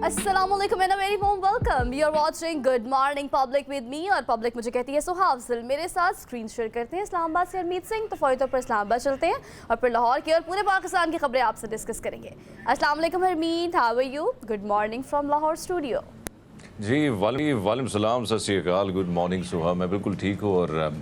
अस्सलामुअलैकुम and very warm welcome. You are watching Good morning Public with me और public मुझे कहती है सुहावसिल। मेरे साथ स्क्रीन शेयर करते हैं इस्लामाबाद से हरमीत सिंह। तो फौरी तौर पर इस्लामाबाद चलते हैं और फिर लाहौर की और पूरे पाकिस्तान की खबरें आपसे डिस्कस करेंगे। अस्सलाम वालेकुम Harmeet, how are you? Good morning from Lahore studio. जी वालेकुम सलाम, सत श्री अकाल, गुड मॉर्निंग सुहा। मैं बिल्कुल ठीक हूँ और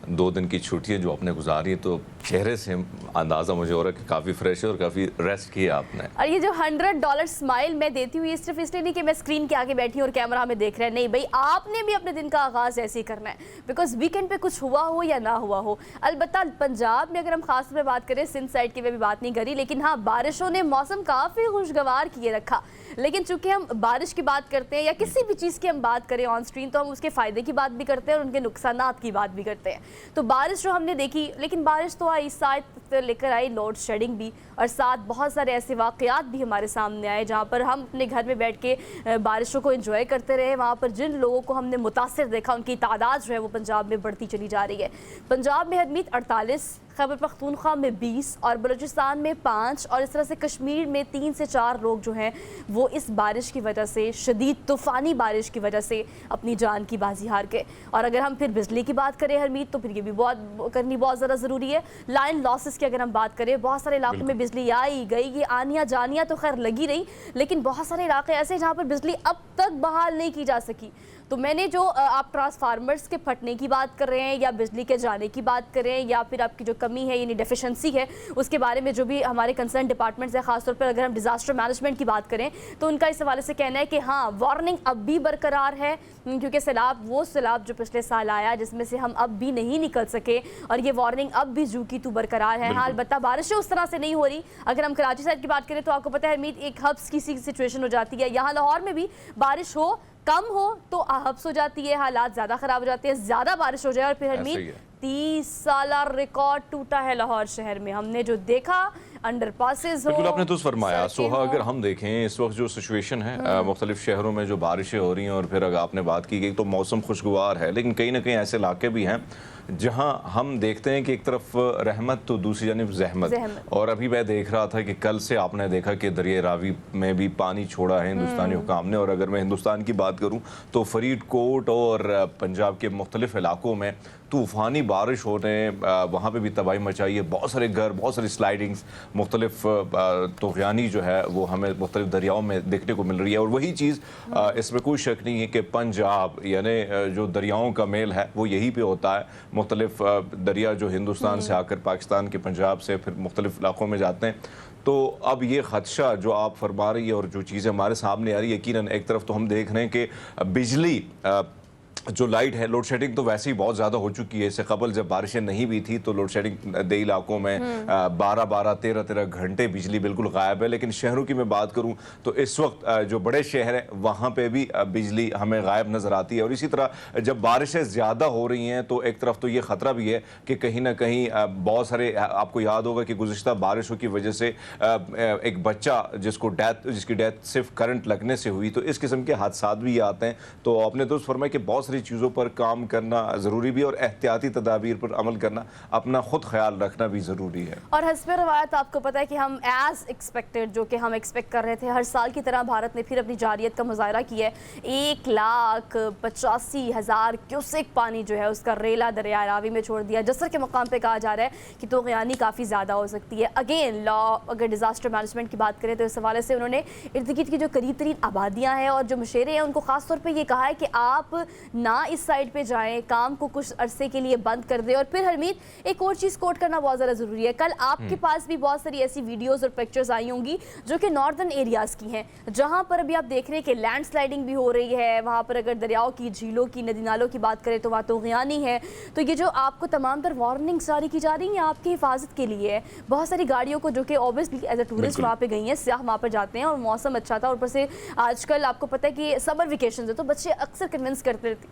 2 दिन की छुट्टियाँ जो आपने गुजारी तो चेहरे से अंदाज़ा मुझे हो रहा है कि काफ़ी फ्रेश है और काफ़ी रेस्ट किया आपने। और ये जो $100 स्माइल मैं देती हूँ, ये सिर्फ इसलिए नहीं कि मैं स्क्रीन के आगे बैठी हूँ और कैमरा हमें देख रहे हैं, नहीं भाई, आपने भी अपने दिन का आगाज़ ऐसे ही करना है। बिकॉज वीकेंड पे कुछ हुआ हो या ना हुआ हो, अलबत्ता पंजाब में अगर हम खास तौर पर बात करें, सिंध साइड की मैं भी बात नहीं करी, लेकिन हाँ बारिशों ने मौसम काफ़ी खुशगवार किए रखा। लेकिन चूंकि हम बारिश की बात करते हैं या किसी भी चीज़ की हम बात करें ऑन स्क्रीन, तो हम उसके फ़ायदे की बात भी करते हैं और उनके नुकसानात की बात भी करते हैं। तो बारिश जो हमने देखी, लेकिन बारिश तो आई, साथ लेकर आई लोड शेडिंग भी, और साथ बहुत सारे ऐसे वाक़यात भी हमारे सामने आए जहाँ पर हम अपने घर में बैठ के बारिशों को एंजॉय करते रहे। वहाँ पर जिन लोगों को हमने मुतासिर देखा, उनकी तादाद जो है वो पंजाब में बढ़ती चली जा रही है। पंजाब में हदमीत 48, खैबर पख्तूनख्वा में 20 और बलूचिस्तान में 5 और इस तरह से कश्मीर में 3 से 4 लोग जो हैं वो इस बारिश की वजह से, शदीद तूफ़ानी बारिश की वजह से अपनी जान की बाजी हार गए। और अगर हम फिर बिजली की बात करें हरमीत, तो फिर ये भी करनी बहुत ज़्यादा ज़रूरी है। लाइन लॉसेस की अगर हम बात करें, बहुत सारे इलाकों में बिजली आई गई, ये आनियाँ जानियाँ तो खैर लगी रही, लेकिन बहुत सारे इलाके ऐसे जहाँ पर बिजली अब तक बहाल नहीं की जा सकी। तो मैंने जो आप ट्रांसफार्मर्स के फटने की बात कर रहे हैं या बिजली के जाने की बात कर रहे हैं या फिर आपकी जो कमी है यानी डेफिशिएंसी है, उसके बारे में जो भी हमारे कंसर्न डिपार्टमेंट्स है, खासतौर पर अगर हम डिज़ास्टर मैनेजमेंट की बात करें, तो उनका इस हवाले से कहना है कि हाँ वार्निंग अब भी बरकरार है, क्योंकि सैलाब, वो सैलाब जो पिछले साल आया जिसमें से हम अब भी नहीं निकल सके, और ये वार्निंग अब भी जू की तू बरकरार है। हाँ अलबत्ता बारिशें उस तरह से नहीं हो रही। अगर हम कराची साइड की बात करें तो आपको पता है हरमीत, एक हब्स की सी सिचुएशन हो जाती है। यहाँ लाहौर में भी बारिश हो, कम हो तो हब्स हो जाती है, हालात ज़्यादा ख़राब हो जाते हैं, ज़्यादा बारिश हो जाए और फिर हरमीत 30 साला रिकॉर्ड टूटा है लाहौर शहर में। हमने जो देखा, अंडरपासेस हो, बिल्कुल आपने तो फरमाया सोहा। अगर हम देखें इस वक्त जो सिचुएशन है मुख्तलिफ शहरों में जो बारिशें हो रही हैं, और फिर अगर आपने बात की गई तो मौसम खुशगवार है, लेकिन कहीं ना कहीं ऐसे इलाके भी हैं जहां हम देखते हैं कि एक तरफ रहमत तो दूसरी जानिब जहमत। और अभी मैं देख रहा था कि कल से आपने देखा कि दरिया रावी में भी पानी छोड़ा है हिंदुस्तानी हुकाम ने। और अगर मैं हिंदुस्तान की बात करूं तो फरीदकोट और पंजाब के मुख्तलिफ इलाकों में तूफ़ानी बारिश होने, वहाँ पे भी तबाही मचाई है। बहुत सारे घर, बहुत सारी स्लाइडिंग्स, मुख्तलिफ तूफ़ानी जो है वो हमें मुख्तलिफ दरियाओं में देखने को मिल रही है। और वही चीज़ इसमें कोई शक नहीं है कि पंजाब यानी जो दरियाओं का मेल है वो यहीं पे होता है। मुख्तलिफ दरिया जो हिंदुस्तान से आकर पाकिस्तान के पंजाब से फिर मुख्तलिफ इलाकों में जाते हैं। तो अब ये ख़दशा जो आप फरमा रही है और जो चीज़ें हमारे सामने आ रही है, यकीनन एक तरफ तो हम देख रहे हैं कि बिजली जो लाइट है, लोड शेडिंग तो वैसे ही बहुत ज़्यादा हो चुकी है। इससे कबल जब बारिशें नहीं भी थी तो लोड शेडिंग दे इलाकों में 12-12, 13-13 घंटे बिजली बिल्कुल गायब है। लेकिन शहरों की मैं बात करूं तो इस वक्त जो बड़े शहर हैं वहाँ पे भी बिजली हमें गायब नज़र आती है। और इसी तरह जब बारिशें ज़्यादा हो रही हैं तो एक तरफ तो ये ख़तरा भी है कि कहीं ना कहीं बहुत सारे, आपको याद होगा कि गुज़िश्ता बारिशों की वजह से एक बच्चा जिसकी डेथ सिर्फ करंट लगने से हुई। तो इस किस्म के हादसा भी आते हैं। तो आपने तो फरमाया कि बहुत चीज़ों पर काम करना ज़रूरी भी है और एहतियाती तदाबीर पर अमल करना, अपना खुद ख्याल रखना भी ज़रूरी है। और हस्ब रवायत आपको पता है कि हम एज एक्सपेक्टेड, जो कि हम एक्सपेक्ट कर रहे थे, हर साल की तरह भारत ने फिर अपनी जारियत का मुजाहरा किया है। 1,85,000 क्यूसेक पानी जो है उसका रेला दरिया रावी में छोड़ दिया। जसर के मकाम पर कहा जा रहा है कि तूग़यानी काफ़ी ज़्यादा हो सकती है। अगेन अगर डिज़ास्टर मैनेजमेंट की बात करें तो इस हवाले से उन्होंने इर्द गिर्द की जो करीब तरीन आबादियाँ हैं और जो मुशेरे हैं उनको ख़ास तौर पर यह कहा है कि आप ना इस साइड पे जाएं, काम को कुछ अरसे के लिए बंद कर दें। और फिर हरमीत एक और चीज़ कोट करना बहुत ज़्यादा ज़रूरी है। कल आपके पास भी बहुत सारी ऐसी वीडियोस और पिक्चर्स आई होंगी जो कि नॉर्दर्न एरियाज़ की हैं, जहां पर अभी आप देख रहे हैं कि लैंड स्लाइडिंग भी हो रही है। वहां पर अगर दरियाओं की, झीलों की, नदी नालों की बात करें तो वहाँ तूग़यानी है। तो ये जो आपको तमाम तर वार्निंग जारी की जा रही है आपकी हिफाजत के लिए है। बहुत सारी गाड़ियों को जो कि ऑब्वियसली एज ए टूरिस्ट वहाँ पर गई हैं, सियाह वहाँ पर जाते हैं और मौसम अच्छा था, ऊपर से आजकल आपको पता है कि समर वेकेशन है तो बच्चे अक्सर कन्विंस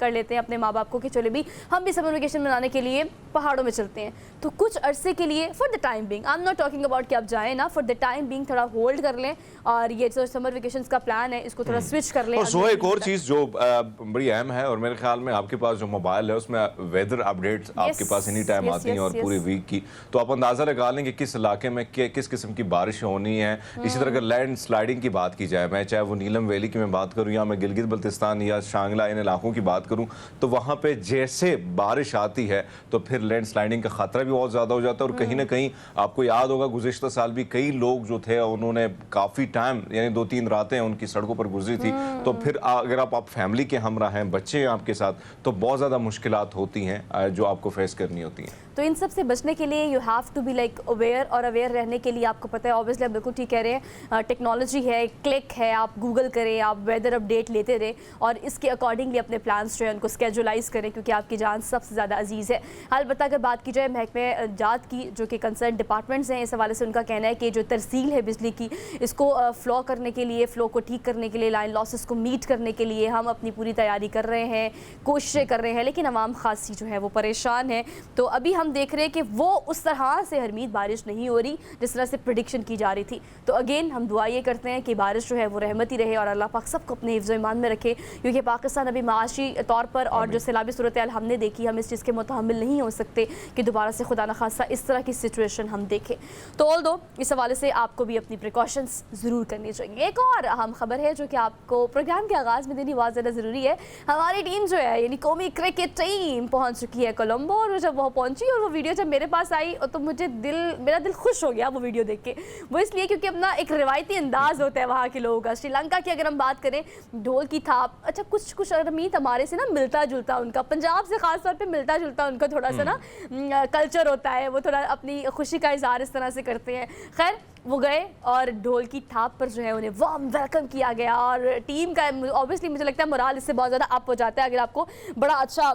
कर लेते हैं अपने माँ बाप को कि चलो भी हम भी समर वेकेशन मनाने के लिए पहाड़ों में चलते हैं, तो कुछ अरसे के लिए for the time being, I am not talking about कि आप जाएं ना, फॉर द टाइम बिंग थोड़ा होल्ड कर लें और ये जो समर वेकेशन का प्लान है इसको थोड़ा स्विच कर लें। और सो एक और चीज़ जो बड़ी अहम है, और मेरे ख्याल में आपके पास जो मोबाइल है उसमें वेदर अपडेट्स आपके पास एनी टाइम आती हैं और पूरी वीक की, तो आप अंदाज़ा लगा लें कि किस इलाके में किस किस्म की बारिश होनी है। इसी तरह अगर लैंड स्लाइडिंग की बात की जाए, मैं चाहे वो नीलम वैली की मैं बात करूँ या मैं गिलगित बल्तिस्तान या शांगला इन इलाकों की बात करूँ, तो वहाँ पे जैसे बारिश आती है तो फिर लैंड स्लाइडिंग का खतरा भी बहुत ज़्यादा हो जाता है। और कहीं ना कहीं आपको याद होगा गुज़िश्ता साल भी कई लोग जो थे उन्होंने काफ़ी टाइम यानी 2-3 रातें उनकी सड़कों पर गुजरी थी। तो फिर अगर आप फैमिली के हमरा हैं, बच्चे हैं आपके साथ, तो बहुत ज़्यादा मुश्किलात होती हैं जो आपको फेस करनी होती हैं। तो इन सब से बचने के लिए you have to be like aware, और अवेयर रहने के लिए आपको पता है ऑब्वियसली आप बिल्कुल ठीक कह रहे हैं, टेक्नोलॉजी है, क्लिक है, आप गूगल करें, आप वेदर अपडेट लेते रहे और इसके अकॉर्डिंगली अपने प्लान्स जो है उनको स्केजुलाइज करें, क्योंकि आपकी जान सबसे ज़्यादा अजीज़ है। अलबत्ता अगर बात की जाए महकमे जात की, जो कि कंसर्न डिपार्टमेंट्स हैं, इस हवाले से उनका कहना है कि जो तरसील है बिजली की, इसको फ्लो करने के लिए, फ्लो को ठीक करने के लिए, लाइन लॉसेस को मीट करने के लिए हम अपनी पूरी तैयारी कर रहे हैं, कोशिशें कर रहे हैं, लेकिन अवाम खासी जो है वो परेशान है। तो अभी हम देख रहे हैं कि वो उस तरह से हरमीत बारिश नहीं हो रही जिस तरह से प्रेडिक्शन की जा रही थी। तो अगेन हम दुआ ये करते हैं कि बारिश जो है वो रहमती रहे और अल्लाह पाक सबको अपने हिफ्ज़ ईमान में रखे, क्योंकि पाकिस्तान अभी माशी तौर पर और जो सैलाबी सूरत हाल हमने देखी, हम इस चीज़ के मुतहम्मिल नहीं हो सकते कि दोबारा से खुदा न खासा इस तरह की सिचुएशन हम देखें। तो ऑल दो इस हवाले से आपको भी अपनी प्रिकॉशंस ज़रूर करनी चाहिए। एक और अहम खबर है जो कि आपको प्रोग्राम के आगाज़ में देनी बहुत ज़्यादा ज़रूरी है। हमारी टीम जो है यानी कौमी क्रिकेट टीम पहुँच चुकी है कोलंबो, और जब वो पहुँची और वो वीडियो जब मेरे पास आई तो मेरा दिल खुश हो गया वो वीडियो देख के। वो इसलिए क्योंकि अपना एक रिवायती अंदाज होता है वहाँ के लोगों का। श्रीलंका की अगर हम बात करें, ढोल की थाप, अच्छा कुछ अरमीत हमारे से ना मिलता जुलता, उनका पंजाब से खास तौर पे मिलता जुलता उनका थोड़ा सा ना कल्चर होता है, वो थोड़ा अपनी खुशी का इजहार इस तरह से करते हैं। खैर वो गए और ढोल की थाप पर जो है उन्हें वार्म वेलकम किया गया, और टीम का ऑब्वियसली मुझे लगता है मोराल इससे बहुत ज़्यादा अप हो जाता है अगर आपको बड़ा अच्छा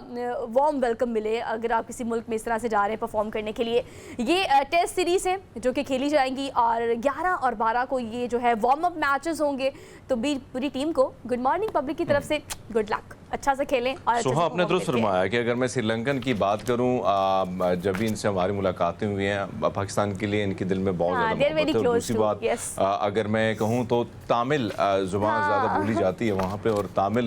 वार्म वेलकम मिले, अगर आप किसी मुल्क में इस तरह से जा रहे हैं परफॉर्म करने के लिए। ये टेस्ट सीरीज़ है जो कि खेली जाएंगी और 11 और 12 को ये जो है वार्म अप मैचेस होंगे। तो पूरी टीम को गुड मॉर्निंग पब्लिक की तरफ से गुड लक, अच्छा से खेलें। और सोहा आपने दुरुस्त फरमाया कि अगर मैं श्रीलंकन की बात करूं, जब भी इनसे हमारी मुलाकातें हुई हैं, पाकिस्तान के लिए इनके दिल में बहुत ज़्यादा मोहब्बत है। दूसरी बात अगर मैं कहूं तो तामिल ज़ुबान ज़्यादा बोली जाती है वहाँ पे, और तामिल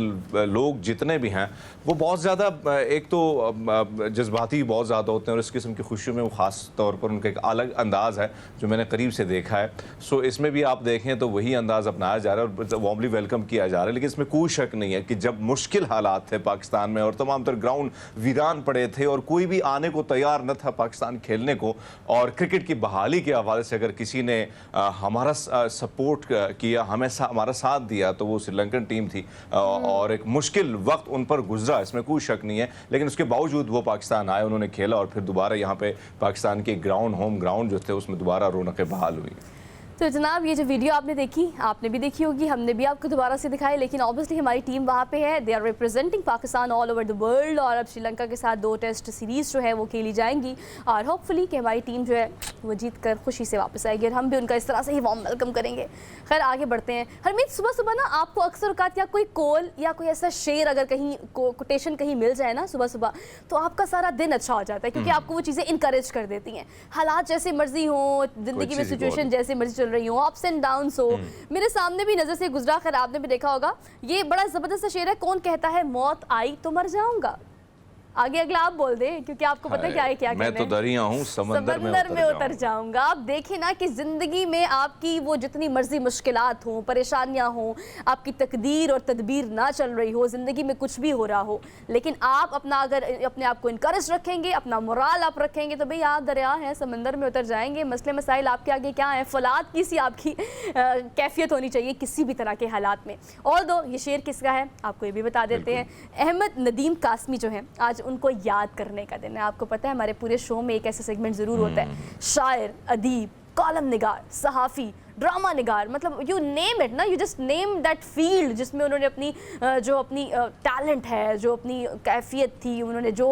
लोग जितने भी हैं वो बहुत ज़्यादा एक तो जज्बाती बहुत ज़्यादा होते हैं, और इस किस्म की खुशियों में वो ख़ास तौर पर उनका एक अलग अंदाज़ है जो मैंने करीब से देखा है। सो इसमें भी आप देखें तो वही अंदाज़ अपनाया जा रहा है और वार्मली वेलकम किया जा रहा है। लेकिन इसमें कोई शक नहीं है कि जब मुश्किल हालात थे पाकिस्तान में और तमाम तर ग्राउंड वीरान पड़े थे और कोई भी आने को तैयार न था पाकिस्तान खेलने को, और क्रिकेट की बहाली के हवाले से अगर किसी ने हमारा सपोर्ट किया, हमारा साथ दिया, तो वो श्रीलंकन टीम थी। और एक मुश्किल वक्त उन पर गुजरा, इसमें कोई शक नहीं है। लेकिन उसके बावजूद वो पाकिस्तान आए, उन्होंने खेला और फिर दोबारा यहाँ पे पाकिस्तान के ग्राउंड, होम ग्राउंड जो थे उसमें दोबारा रौनकें बहाल हुई। तो जनाब ये जो वीडियो आपने देखी, आपने भी देखी होगी, हमने भी आपको दोबारा से दिखाई, लेकिन ऑब्वियसली हमारी टीम वहाँ पे है, they are representing Pakistan all over the world. और अब श्रीलंका के साथ 2 टेस्ट सीरीज़ जो है वो खेली जाएंगी और होपफुली कि हमारी टीम जो है वो जीत कर खुशी से वापस आएगी और हम भी उनका इस तरह से ही वार्म वेलकम करेंगे। खैर आगे बढ़ते हैं। हरमीत, सुबह सुबह ना आपको अक्सर औकात या कोई कॉल या कोई ऐसा शेर अगर कहीं कोटेशन कहीं मिल जाए ना सुबह सुबह, तो आपका सारा दिन अच्छा हो जाता है, क्योंकि आपको वो चीज़ें इंकरेज कर देती हैं। हालात जैसे मर्जी हो, जिंदगी में सिचुएशन जैसे मर्जी चल रही हो, अप्स एंड डाउन्स हो, मेरे सामने भी नजर से गुजरा, खैर आपने भी देखा होगा, ये बड़ा जबरदस्त शेर है, कौन कहता है मौत आई तो मर जाऊंगा। आगे अगला आप बोल दे, क्योंकि आपको पता है क्या है, क्या मैं तो दरिया हूँ समंदर में उतर जाऊंगा। आप देखिए ना कि जिंदगी में आपकी वो जितनी मर्जी मुश्किलात हो, परेशानियां हो, आपकी तकदीर और तदबीर ना चल रही हो, जिंदगी में कुछ भी हो रहा हो, लेकिन आप अपना अगर अपने आप को इनकरेज रखेंगे, अपना मोराल आप रखेंगे, तो भाई आप दरिया हैं, समंदर में उतर जाएंगे। मसले मसाइल आपके आगे क्या है, फलाद की सी आपकी कैफियत होनी चाहिए किसी भी तरह के हालात में। और दो ये शेर किसका है आपको ये भी बता देते हैं। अहमद नदीम कासमी जो है, आज उनको याद करने का दिन है। आपको पता है हमारे पूरे शो में एक ऐसा सेगमेंट जरूर होता है, शायर, अदीब, कॉलम निगार, सहाफ़ी, ड्रामा निगार, मतलब यू नेम इट ना, you just name that field जिसमें उन्होंने अपनी जो अपनी टैलेंट है, जो अपनी कैफियत थी, उन्होंने जो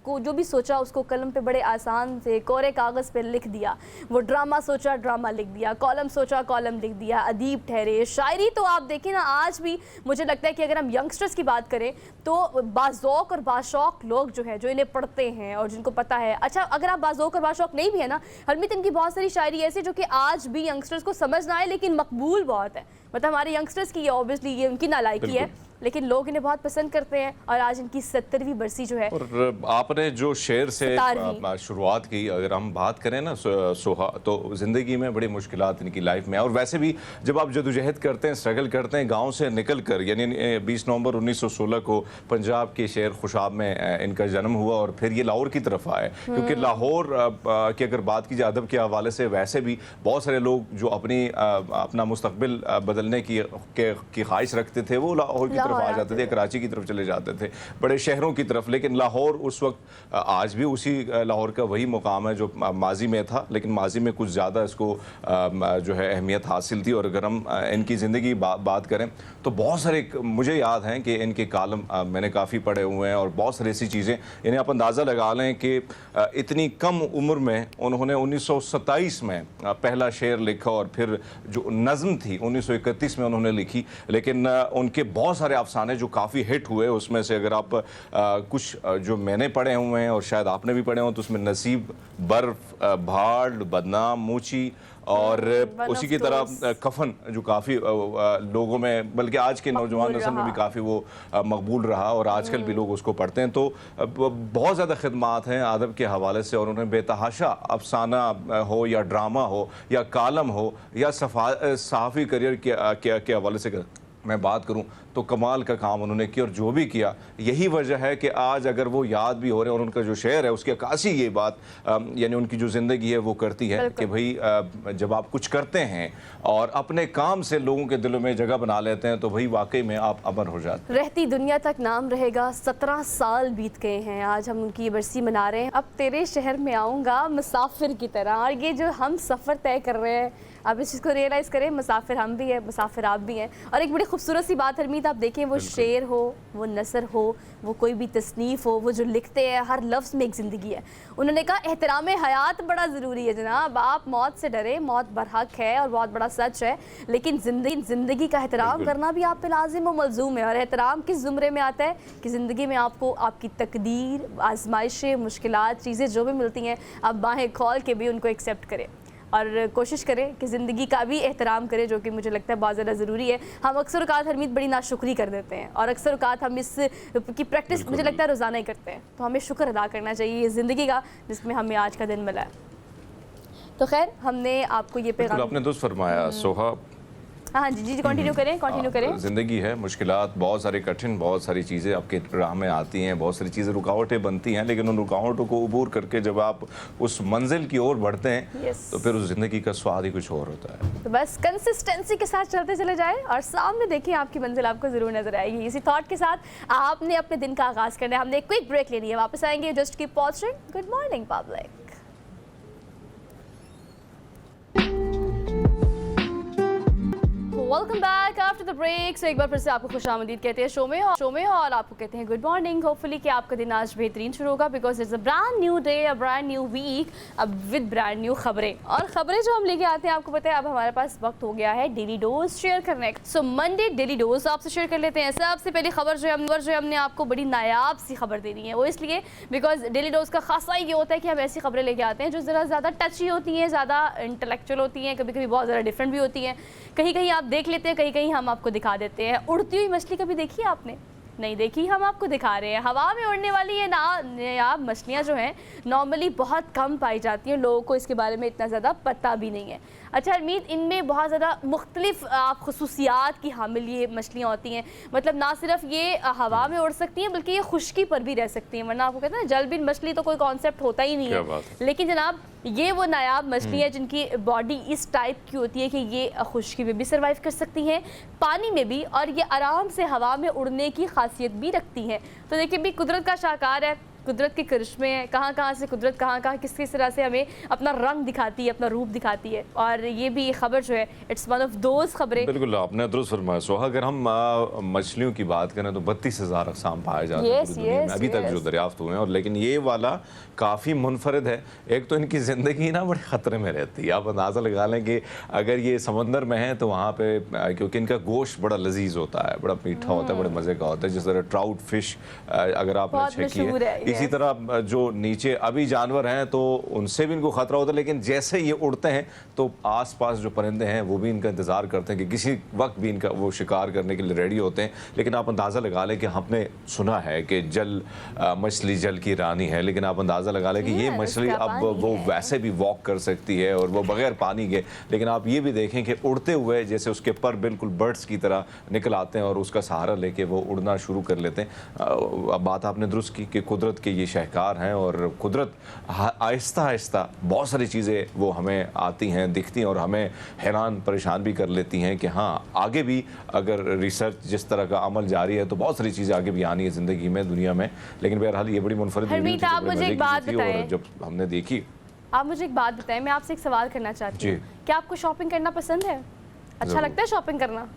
को जो भी सोचा उसको कलम पे बड़े आसान से कोरे कागज़ पे लिख दिया। वो ड्रामा सोचा, ड्रामा लिख दिया, कॉलम सोचा, कॉलम लिख दिया, अदीब ठहरे। शायरी तो आप देखें ना, आज भी मुझे लगता है कि अगर हम यंगस्टर्स की बात करें तो बाज़ौक़ और बाशौक़ लोग जो हैं, जो इन्हें पढ़ते हैं और जिनको पता है। अच्छा, अगर आप बाज़ौक़ और बाशौक़ नहीं भी है ना, हरमीत, इनकी बहुत सारी शायरी ऐसी जो कि आज भी यंगस्टर्स को समझ ना आए लेकिन मकबूल बहुत है। मतलब हमारे यंगस्टर्स की ऑब्वियसली ये उनकी नालायकी है, लेकिन लोग इन्हें बहुत पसंद करते हैं। और आज इनकी 70वीं बरसी जो है। और आपने जो शेर से शुरुआत की, अगर हम बात करें ना सोहा, तो ज़िंदगी में बड़ी मुश्किलात इनकी लाइफ में, और वैसे भी जब आप जदोजहद करते हैं, स्ट्रगल करते हैं गांव से निकल कर, यानी 20 नवंबर 1916 को पंजाब के शहर खुशाब में इनका जन्म हुआ और फिर ये लाहौर की तरफ आए। क्योंकि लाहौर की अगर बात की जाए अदब के हवाले से, वैसे भी बहुत सारे लोग जो अपना मुस्तकबिल बदलने की ख्वाहिश रखते थे वो लाहौर की तरफ आ जाते थे, कराची की तरफ चले जाते थे, बड़े शहरों की तरफ। लेकिन लाहौर उस वक्त, आज भी उसी लाहौर का वही मुकाम है जो माजी में था, लेकिन माजी में कुछ ज़्यादा इसको जो है अहमियत हासिल थी। और अगर हम इनकी ज़िंदगी बात करें तो बहुत सारे मुझे याद हैं कि इनके कालम मैंने काफ़ी पढ़े हुए हैं, और बहुत सारी ऐसी चीज़ें, इन्हें आप अंदाज़ा लगा लें कि इतनी कम उम्र में उन्होंने 1927 में पहला शेर लिखा, और फिर जो नज़म थी 1931 में उन्होंने लिखी। लेकिन उनके बहुत सारे अफसाने जो काफ़ी हिट हुए, उसमें से अगर आप कुछ जो मैंने पढ़े हुए हैं और शायद आपने भी पढ़े हों, तो उसमें नसीब, बर्फ, भाड़, बदनाम, मूची, और उसी की तरह कफन, जो काफ़ी लोगों में, बल्कि आज के नौजवान नस्ल में भी काफ़ी वो मकबूल रहा, और आजकल भी लोग उसको पढ़ते हैं। तो बहुत ज़्यादा खिदमात हैं अदब के हवाले से, और उन्होंने बेतहाशा अफसाना हो या ड्रामा हो या कालम हो या सहाफ़ी करियर के हवाले से मैं बात करूं तो कमाल का काम उन्होंने किया। और जो भी किया, यही वजह है कि आज अगर वो याद भी हो रहे हैं, और उनका जो शेर है उसकी अक्कासी ये बात, यानी उनकी जो ज़िंदगी है वो करती है कि भाई जब आप कुछ करते हैं और अपने काम से लोगों के दिलों में जगह बना लेते हैं, तो भाई वाकई में आप अमर हो जाते हैं। रहती दुनिया तक नाम रहेगा। 17 साल बीत गए हैं, आज हम उनकी बरसी मना रहे हैं। अब तेरे शहर में आऊँगा मुसाफिर की तरह। और ये जो हम सफ़र तय कर रहे हैं, आप इस चीज़ को रियलाइज़ करें, मुसाफिर हम भी हैं, मुसाफिर आप भी हैं। और एक बड़ी खूबसूरत सी बात हरमीत, आप देखें, वो शेर हो, वो नसर हो, वो कोई भी तसनीफ़ हो, वो जो लिखते हैं, हर लफ्ज़ में एक ज़िंदगी है। उन्होंने कहा एहतराम हयात बड़ा ज़रूरी है जनाब, आप मौत से डरे, मौत बरहक है और बहुत बड़ा सच है, लेकिन ज़िंदगी का एहतराम करना भी आप पे लाजिम व मलजूम है। और एहतराम किस ज़ुमरे में आता है कि ज़िंदगी में आपको आपकी तकदीर, आजमाइशें, मुश्किलात, चीज़ें जो भी मिलती हैं, आप बाहें खोल के भी उनको एक्सेप्ट करें और कोशिश करें कि ज़िंदगी का भी एहतराम करें, जो कि मुझे लगता है बहुत ज़्यादा ज़रूरी है। हम अक्सर औक़ात हरमीत बड़ी नाशुक्री कर देते हैं, और अक्सर औक़ात हम इस की प्रैक्टिस मुझे लगता है रोज़ाना ही करते हैं। तो हमें शुक्र अदा करना चाहिए ये ज़िंदगी का, जिसमें हमें आज का दिन मिला है। तो खैर, हमने आपको ये पैगाम, आपने दुरुस्त फरमाया सोहा। हाँ जी जी, कंटिन्यू करें। ज़िंदगी है, मुश्किलात बहुत सारी कठिन, बहुत सारी चीज़ें आपके राह में आती हैं, बहुत सारी चीज़ें रुकावटें बनती हैं, लेकिन उन रुकावटों को अबूर करके जब आप उस मंजिल की ओर बढ़ते हैं, तो फिर उस ज़िंदगी का स्वाद ही कुछ और होता है। तो बस कंसिस्टेंसी के साथ चलते चले जाए, और सामने देखिए आपकी मंजिल आपको ज़रूर नजर आएगी। इसी थॉट के साथ आपने अपने दिन का आगाज़ करना है। हमने एक क्विक ब्रेक लेनी है, वापस आएंगे। Just keep positive. Good morning public. Welcome back after the break. So एक बार फिर से आपको खुशामदीद कहते हैं शो में, और आपको कहते हैं गुड मॉर्निंग। होपफुली कि आपका दिन आज बेहतरीन शुरू होगा, because it's a brand new day, a brand new week, अब विद ब्रांड न्यू खबरें। और खबरें जो हम लेके आते हैं, आपको पता है अब हमारे पास वक्त हो गया है डेली डोज शेयर करने का। सो मंडे डेली डोज आपसे शेयर कर लेते हैं। सबसे पहली खबर जो हमने आपको बड़ी नायाब सी खबर देनी है, वो इसलिए बिकॉज डेली डोज का खासा ये होता है कि हम ऐसी खबरें लेके आते हैं जो ज़रा ज़्यादा टची होती हैं, ज़्यादा इंटेलेक्चुअल होती हैं, कभी कभी बहुत ज़्यादा डिफरेंट भी होती हैं। कहीं कहीं आप देख लेते हैं, कहीं कहीं हम आपको दिखा देते हैं। उड़ती हुई मछली कभी देखी है आपने? नहीं देखी, हम आपको दिखा रहे हैं। हवा में उड़ने वाली ये नायाब मछलियाँ जो हैं नॉर्मली बहुत कम पाई जाती हैं, लोगों को इसके बारे में इतना ज़्यादा पता भी नहीं है। अच्छा हरमीत, इनमें बहुत ज़्यादा मुख्तलिफ खसूसियात की हामिल ये मछलियाँ होती हैं। मतलब ना सिर्फ ये हवा में उड़ सकती हैं, बल्कि ये खुश्की पर भी रह सकती हैं। वरना आपको कहते हैं ना जलबिन मछली तो कोई कॉन्सेप्ट होता ही नहीं है। लेकिन जनाब ये वो नायाब मछली है जिनकी बॉडी इस टाइप की होती है कि ये खुश्की में भी सर्वाइव कर सकती हैं, पानी में भी, और ये आराम से हवा में उड़ने की खासियत भी रखती हैं। तो देखिए भी कुदरत का शाहकार है, कुदरत के करिश्मे हैं, कहाँ कहाँ से कुदरत कहाँ कहाँ किस किस तरह से हमें अपना रंग दिखाती है, अपना रूप दिखाती है। और ये भी खबर जो है इट्स वन ऑफ दोज खबरें। बिल्कुल आपने दुरुस्त फरमाया सोहा। अगर हम मछलियों की बात करें तो 32,000 अक़साम पाए जाते हैं पूरी दुनिया में अभी तक जो दरियाफ्त हुए हैं, और लेकिन ये वाला काफ़ी मुनफरद है। एक तो इनकी ज़िंदगी ना बड़े ख़तरे में रहती है। आप अंदाज़ा लगा लें कि अगर ये समंदर में है तो वहाँ पे क्योंकि इनका गोश्त बड़ा लजीज होता है, बड़ा मीठा होता है, बड़े मज़े का होता है। जिस तरह ट्राउट फिश अगर आपने चेक किया है, इसी तरह जो नीचे अभी जानवर हैं तो उनसे भी इनको ख़तरा होता है, लेकिन जैसे ये उड़ते हैं तो आसपास जो परिंदे हैं वो भी इनका इंतज़ार करते हैं कि किसी वक्त भी इनका वो शिकार करने के लिए रेडी होते हैं। लेकिन आप अंदाज़ा लगा लें कि हमने सुना है कि मछली जल की रानी है, लेकिन आप अंदाज़ा लगा लें कि ये मछली अब वो वैसे भी वॉक कर सकती है और वो बगैर पानी के। लेकिन आप ये भी देखें कि उड़ते हुए जैसे उसके पर बिल्कुल बर्ड्स की तरह निकल आते हैं और उसका सहारा लेके वो उड़ना शुरू कर लेते हैं। अब बात आपने दुरुस्त की कि कुदरत के ये शाहकार हैं और कुदरत आहिस्ता आहिस्ता बहुत सारी चीज़ें वो हमें आती हैं, दिखती हैं और हमें हैरान परेशान भी कर लेती हैं कि हाँ आगे भी अगर रिसर्च जिस तरह का अमल जारी है तो बहुत सारी चीज़ें आगे भी आनी है ज़िंदगी में, दुनिया में। लेकिन बहरहाल ये बड़ी मुनफरद जब हमने देखी। आप मुझे एक बात बताएं, मैं आपसे एक सवाल करना चाहती हूँ, क्या आपको शॉपिंग करना पसंद है? अच्छा लगता है शॉपिंग करना?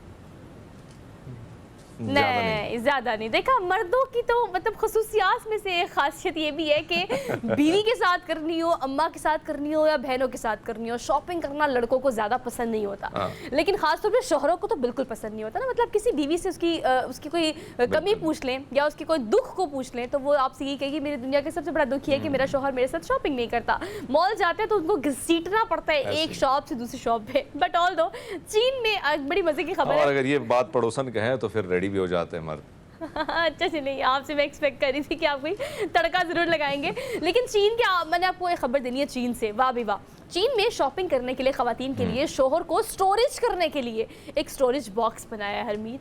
नहीं, ज़्यादा नहीं। देखा, मर्दों की तो मतलब खुसूसियात में से एक खासियत ये भी है कि बीवी के साथ करनी हो, अम्मा के साथ करनी हो या बहनों के साथ करनी हो, शॉपिंग करना लड़कों को ज़्यादा पसंद नहीं होता। लेकिन खासतौर पे शौहरों को तो बिल्कुल पसंद नहीं होता ना। मतलब किसी बीवी से उसकी कोई कमी पूछ लें या उसकी कोई दुख को पूछ लें तो वो आपसे ये कहेगी मेरी दुनिया का सबसे बड़ा दुख ये है कि मेरा शौहर मेरे साथ शॉपिंग नहीं करता। मॉल जाते हैं तो उनको घसीटना पड़ता है एक शॉप से दूसरी शॉप पे। बट ऑल दो चीन में बड़ी मजे की खबर है। अगर ये बात पड़ोसन कहें तो फिर रेडी भी हो जाते हैं मर्द। अच्छा चलिए, आपसे मैं एक्सपेक्ट कर रही थी कि आप कोई तड़का जरूर लगाएंगे। लेकिन चीन के मैंने आपको एक खबर देनी है चीन से। वाह भी वाह। चीन में शॉपिंग करने के लिए खवातीन के लिए शोहर को स्टोरेज करने के लिए एक स्टोरेज बॉक्स बनाया है हरमीत।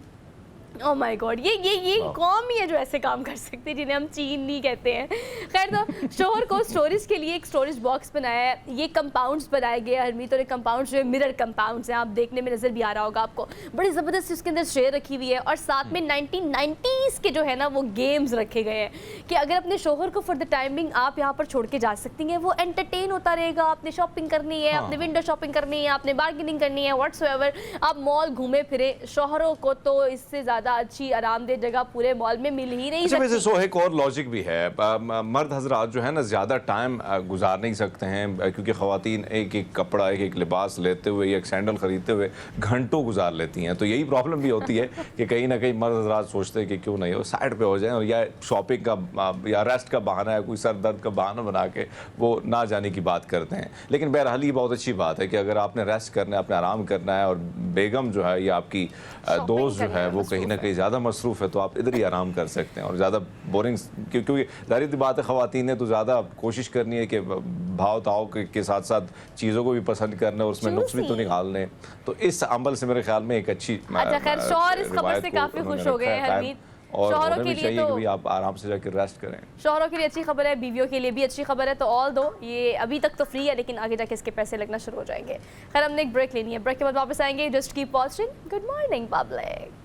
ओह माय गॉड, ये कौम ही है जो ऐसे काम कर सकती है जिन्हें हम चीन नहीं कहते हैं। खैर, तो शोहर को स्टोरेज के लिए एक स्टोरेज बॉक्स बनाया है। ये कंपाउंड्स बनाए गए हरमीत, और ये कंपाउंड्स जो है मिरर कंपाउंड्स हैं। आप देखने में नज़र भी आ रहा होगा आपको, बड़ी ज़बरदस्त उसके अंदर शेयर रखी हुई है। और साथ में 1990s के जो है ना वो गेम्स रखे गए हैं कि अगर अपने शोहर को फॉर द टाइमिंग आप यहाँ पर छोड़ के जा सकती हैं, वो एंटरटेन होता रहेगा। आपने शॉपिंग करनी है, आपने विंडो शॉपिंग करनी है, आपने बार्गेनिंग करनी है, व्हाट्सएवर, आप मॉल घूमे फिरे। शोहरों को तो इससे ज़्यादा अच्छी आरामदेह जगह पूरे मॉल में मिल ही नहीं सकती। वैसे एक और लॉजिक भी है, मर्द हजरात जो है ना ज़्यादा टाइम गुजार नहीं सकते हैं क्योंकि ख़वातीन एक एक कपड़ा एक एक लिबास लेते हुए, एक सैंडल ख़रीदते हुए घंटों गुजार लेती हैं। तो यही प्रॉब्लम भी होती है कि कहीं ना कहीं मर्द हजरात सोचते हैं कि क्यों नहीं वो साइड पे हो जाएं और या शॉपिंग का या रेस्ट का बहाना है, कोई सर दर्द का बहाना बना के वो ना जाने की बात करते हैं। लेकिन बहरहाल ये बहुत अच्छी बात है कि अगर आपने रेस्ट करना है, आपने आराम करना है और बेगम जो है या आपकी दोस्त जो है वो कहीं ना कहीं ज़्यादा मसरूफ़ है तो आप इधर ही आराम कर सकते हैं। और ज़्यादा बोरिंग, क्योंकि जाहिर सी बात है ख़वातीन ने तो ज़्यादा कोशिश करनी है कि भाव ताव के साथ साथ चीज़ों को भी पसंद करना और उसमें नुक्स भी तो निकालने। तो इस अमल से मेरे ख्याल में एक अच्छी खैर शौहर इस खबर से काफ़ी खुश हो गए हरमीत। और शौहरों के लिए तो भी आप आराम से जाकर रेस्ट करें। शौहरों के लिए अच्छी खबर है, बीवियों के लिए भी अच्छी खबर है। तो ऑल दो ये अभी तक तो फ्री है, लेकिन आगे जाके इसके पैसे लगना शुरू हो जाएंगे। खैर, हमने एक ब्रेक लेनी है, ब्रेक के बाद वापस आएंगे। Just keep watching. Good morning public.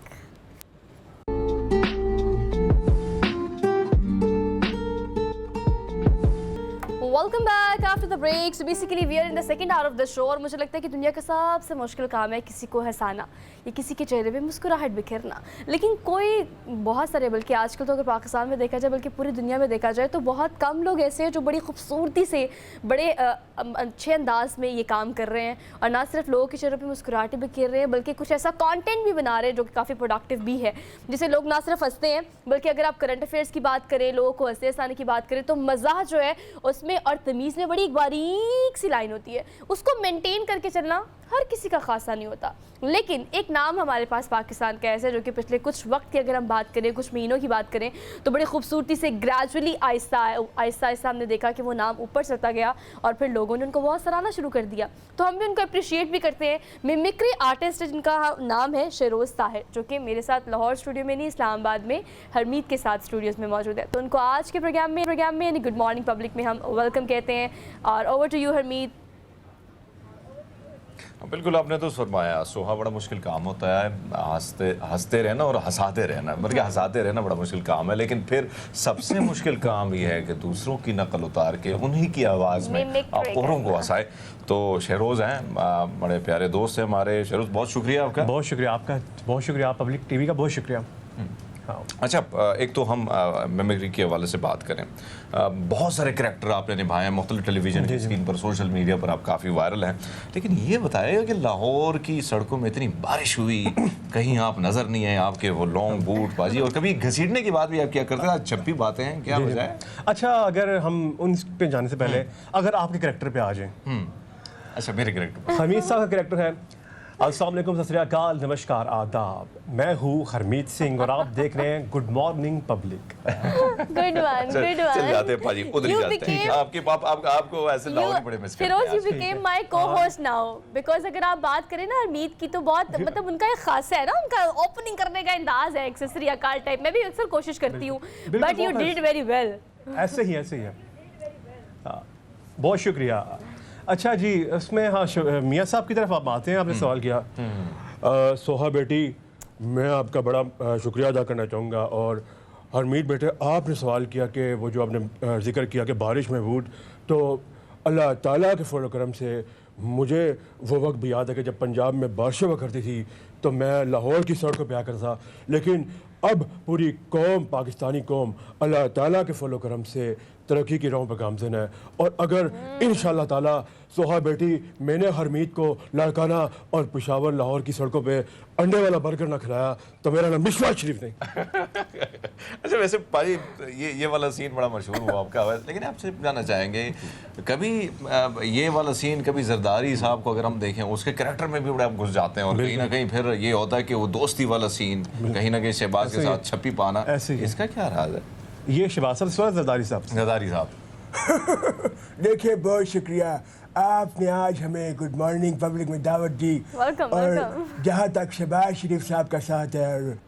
Welcome back after the break. So basically we are in the second hour of the show. और मुझे लगता है कि दुनिया का सबसे मुश्किल काम है किसी को हंसाना या किसी के चेहरे पे मुस्कुराहट बिखेरना। लेकिन कोई बहुत सारे, बल्कि आजकल तो अगर पाकिस्तान में देखा जाए बल्कि पूरी दुनिया में देखा जाए तो बहुत कम लोग ऐसे हैं जो बड़ी खूबसूरती से बड़े अच्छे अंदाज में ये काम कर रहे हैं। और ना सिर्फ लोगों के चेहरे पे मुस्कुराहटें बिखेर रहे हैं बल्कि कुछ ऐसा कंटेंट भी बना रहे हैं जो कि काफ़ी प्रोडक्टिव भी है, जिसे लोग ना सिर्फ हंसते हैं बल्कि अगर आप करंट अफेयर्स की बात करें, लोगों को हंसते हंसाने की बात करें तो मज़ाह जो है उसमें और तमीज़ में बड़ी एक बारीक सी लाइन होती है। उसको मेंटेन करके चलना हर किसी का खासा नहीं होता। लेकिन एक नाम हमारे पास पाकिस्तान का ऐसा है जो कि पिछले कुछ वक्त की अगर हम बात करें, कुछ महीनों की बात करें तो बड़ी खूबसूरती से ग्रेजुअली आहिस्ता आहिस्ता हमने देखा कि वो नाम ऊपर चलता गया और फिर लोगों ने उनको बहुत सराहना शुरू कर दिया। तो हम भी उनको अप्रिशिएट भी करते हैं। मिमिक्री आर्टिस्ट है जिनका नाम है शेरोज़ ताहिर, जो कि मेरे साथ लाहौर स्टूडियो में नहीं इस्लामाबाद में हरमीत के साथ स्टूडियोज़ में मौजूद है। तो उनको आज के प्रोग्राम में यानी गुड मॉर्निंग पब्लिक में हम वेलकम कहते हैं। और ओवर टू यू हरमीत। बिल्कुल आपने तो फरमाया, सोहा बड़ा मुश्किल काम होता है, हंसते रहना और हंसाते रहना, मतलब हंसाते रहना बड़ा मुश्किल काम है, लेकिन फिर सबसे मुश्किल काम ये है कि दूसरों की नकल उतार के उन्हीं की आवाज़ में आप औरों को हंसाए। तो शहरोज़ हैं, बड़े प्यारे दोस्त हैं हमारे। शहरोज़, बहुत शुक्रिया आपका। बहुत शुक्रिया आपका, बहुत शुक्रिया, आप पब्लिक टीवी का बहुत शुक्रिया। हाँ। अच्छा, एक तो हम मेमोरी के हवाले से बात करें, बहुत सारे करैक्टर आपने निभाए हैं मुख्तलिफ टेलीविज़न की स्क्रीन पर, सोशल मीडिया पर आप काफ़ी वायरल हैं, लेकिन ये बताइएगा कि लाहौर की सड़कों में इतनी बारिश हुई, कहीं आप नज़र नहीं आए, आपके वो लॉन्ग बूट बाजी, और कभी घसीटने की बात भी आप क्या करते हैं? आज छप्पी बातें हैं, क्या वजह है? अच्छा, अगर हम उन पे जाने से पहले अगर आपके करैक्टर पे आ जाएं। अच्छा, मेरे करैक्टर हमीद साहब का करैक्टर है, अस्सलाम वालेकुम, सत श्री अकाल, नमस्कार, आदाब, मैं हूँ हरमीत सिंह और आप देख रहे हैं Good morning public. Good one, good one. चल जाते हैं पाजी, उधर ही जाते हैं। आपके पाप आपको ऐसे लाहौर बड़े मिस करते हैं। Feroz, you became my cohost now, because अगर आप बात करें ना हरमीत की, तो बहुत मतलब उनका एक खास है ना, उनका ओपनिंग करने का अंदाज है, सत श्री अकाल टाइप। मैं भी अक्सर कोशिश करती हूँ, but you did it very well. ऐसे ही है। बहुत शुक्रिया। अच्छा जी, इसमें हाँ, मियाँ साहब की तरफ आप आते हैं, आपने सवाल किया। सोहा बेटी, मैं आपका बड़ा शुक्रिया अदा करना चाहूँगा, और हरमीत बेटे, आपने सवाल किया कि वो जो आपने जिक्र किया कि बारिश में बूट, तो अल्लाह ताला के फज़ल करम से मुझे वो वक्त भी याद है कि जब पंजाब में बारिशें हुआ करती थी तो मैं लाहौर की सड़कों पे आकर था, लेकिन अब पूरी कौम, पाकिस्तानी कौम, अल्लाह ताला के फज़ल करम से तरक्की की राहों पर गामज़न है। और अगर इंशाअल्लाह ताला सोहा बेटी मैंने हरमीत को लाड़काना और पेशावर लाहौर की सड़कों पे अंडे वाला बर्गर ना खिलाया तो मेरा नाम मिशवाज शरीफ नहीं। अच्छा, वैसे भाई ये वाला सीन बड़ा मशहूर हुआ आपका, लेकिन आपसे जानना चाहेंगे, कभी ये वाला सीन कभी जरदारी साहब को अगर हम देखें, उसके कैरेक्टर में भी बड़ा आप घुस जाते हैं, और कहीं ना कहीं फिर ये होता है कि वो दोस्ती वाला सीन, कहीं ना कहीं शहबाज के साथ छप्पी पाना, इसका क्या राज है? ये शहबाज साहब, जरदारी साहब। जरदारी साहब देखिए, बहुत शुक्रिया, आपने आज हमें गुड मॉर्निंग पब्लिक में दावत दी। वेलकम, और वेलकम। जहाँ तक शहबाज शरीफ साहब का साथ है, और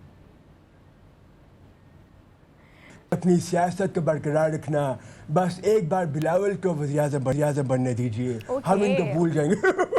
अपनी सियासत को बरकरार रखना, बस एक बार बिलावल को वज़ीर-ए-आज़म बनने दीजिए, हम इनको भूल जाएंगे।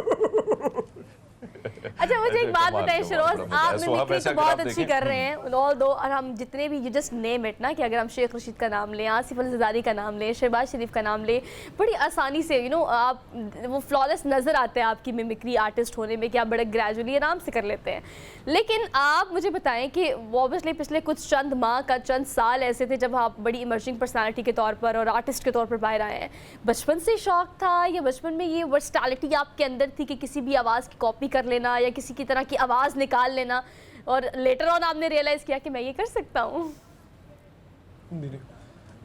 अच्छा, मुझे एक बात बताइए शरोज, आप मिमिक्री तो बहुत अच्छी कर रहे हैं, ऑल दो, और हम जितने भी, यू जस्ट नेम इट ना, कि अगर हम शेख रशीद का नाम लें, आसिफ अली ज़रदारी का नाम लें, शहबाज शरीफ का नाम लें, बड़ी आसानी से आप वो फ्लॉलेस नज़र आते हैं आपकी मिमिक्री आर्टिस्ट होने में, कि आप बड़े ग्रेजुअली आराम से कर लेते हैं। लेकिन आप मुझे बताएं कि ऑब्वियसली पिछले कुछ चंद माह का चंद साल ऐसे थे जब आप बड़ी इमर्जिंग पर्सनालिटी के तौर पर और आर्टिस्ट के तौर पर बाहर आए हैं। बचपन से शौक था, या बचपन में ये वर्सटैलिटी आपके अंदर थी कि किसी भी आवाज़ की कॉपी कर लेना या किसी की तरह की आवाज़ निकाल लेना, और लेटर ऑन आपने रियलाइज़ किया कि मैं ये कर सकता हूँ?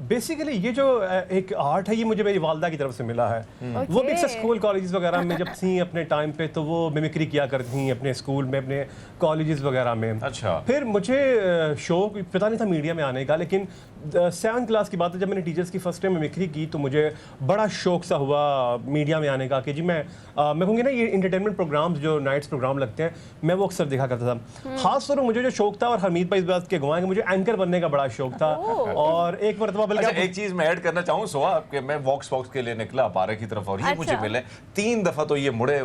बेसिकली ये जो एक आर्ट है, ये मुझे मेरी वालदा की तरफ से मिला है। वो भी स्कूल कॉलेजेस वगैरह में जब थी अपने टाइम पे, तो वो मिमिक्री किया करती थी अपने स्कूल में, अपने कॉलेजेस वगैरह में। अच्छा। फिर मुझे शौक पता नहीं था मीडिया में आने का, लेकिन 7th क्लास की बात है, जब मैंने टीचर्स की फर्स्ट टाइम मिमिक्री की, तो मुझे बड़ा शौक सा हुआ मीडिया में आने का, कि जी मैं कहूँगी ना, ये इंटरटेनमेंट प्रोग्राम्स जो नाइट्स प्रोग्राम लगते हैं, मैं वो अक्सर देखा करता था। खास तौर पर मुझे जो शौक था, और हरमीत भाई इस बात के गवाह हैं कि मुझे एंकर बनने का बड़ा शौक था। और एक मरतबा अच्छा, एक चीज मैं ऐड करना चाहूँ सोहा, आपके मैं वॉक्स के लिए निकला पारे की तरफ, और ये मुझे मिले 3 दफा, तो ये मुड़े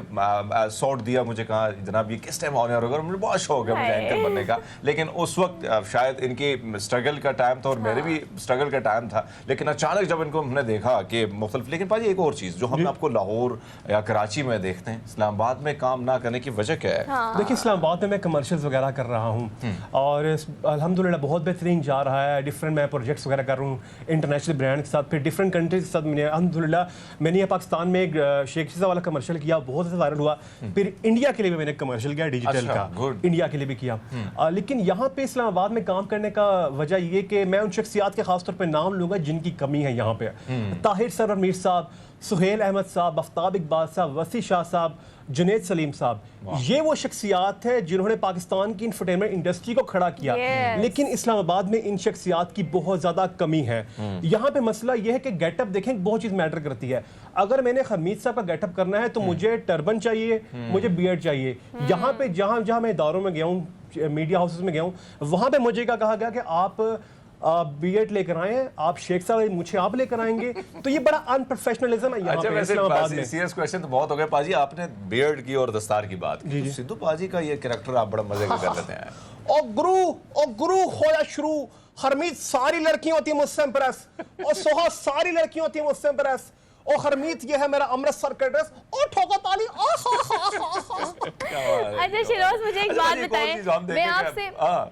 सॉट दिया मुझे, कहा जनाब ये किस टाइम ऑन एयर होगा, मुझे बहुत शौक है मुझे एंकर बनने का। लेकिन उस वक्त शायद इनकी स्ट्रगल का टाइम था, और मेरे भी स्ट्रगल का टाइम था, लेकिन अचानक जब इनको हमने देखा कि मुख्तलिफ। लेकिन पाजी, एक और चीज़ जो हम आपको लाहौर या कराची में देखते हैं, इस्लामाबाद में काम ना करने की वजह क्या है? देखिए, इस्लामाबाद में मैं कमर्शियल्स वगैरह कर रहा हूँ, और अल्हम्दुलिल्लाह बहुत बेहतरीन जा रहा है। डिफरेंट मैं प्रोजेक्ट्स वगैरह कर रहा हूँ इंटरनेशनल ब्रांड के साथ, फिर डिफरेंट कंट्रीज के साथ। मैंने अल्हम्दुलिल्लाह मैंने पाकिस्तान में एक शेख शीज़ा वाला कमर्शियल किया, बहुत ज़्यादा वायरल हुआ। फिर इंडिया के लिए भी मैंने कमर्शियल किया, डिजिटल का, इंडिया के लिए भी किया। लेकिन यहाँ पे इस्लामाबाद में काम करने का वजह ये कि मैं उन शख्सियात के खासतौर पर नाम लूँगा जिनकी कमी है यहाँ पे। ताहिर सर और मीर साहब, सुहेल अहमद साहब, आफ्ताब इकबाल साहब, वसी शाह साहब, जुनैद सलीम साहब, ये वो शख्सियात है जिन्होंने पाकिस्तान की इंटरटेनमेंट इंडस्ट्री को खड़ा किया। लेकिन इस्लामाबाद में इन शख्सियात की बहुत ज़्यादा कमी है। यहाँ पे मसला ये है कि गेटअप देखें, बहुत चीज़ मैटर करती है। अगर मैंने हमीद साहब का गेटअप करना है तो मुझे टर्बन चाहिए, मुझे बियर्ड चाहिए। यहाँ पे जहाँ मैं इदारों में गया हूँ, मीडिया हाउसेस में गया हूँ, वहाँ पे मुझे क्या कहा गया कि आप बीएड लेकर आए हैं, आप शेख साहब मुझे आप लेकर आएंगे, तो ये बड़ा अनप्रोफेशनलिज्म है यहाँ अच्छा, पे वैसे इस्लामाबाद में। सीरियस क्वेश्चन तो बहुत हो गया पाजी, आपने बियर्ड की और दस्तार की बात की, तो सिद्धू पाजी का ये कैरेक्टर आप बड़ा मजे का कर लेते हैं। ओ गुरु होया शुरू, हरमीत सारी लड़कियां होती है मुझसे इम्प्रेस, और सोहा सारी लड़कियां होती है मुझसे इम्प्रेस, और हरमीत ये है मेरा अमृतसर का ड्रेस, और ठोका ताली। अच्छा शिरोज, मुझे एक बात बताएं,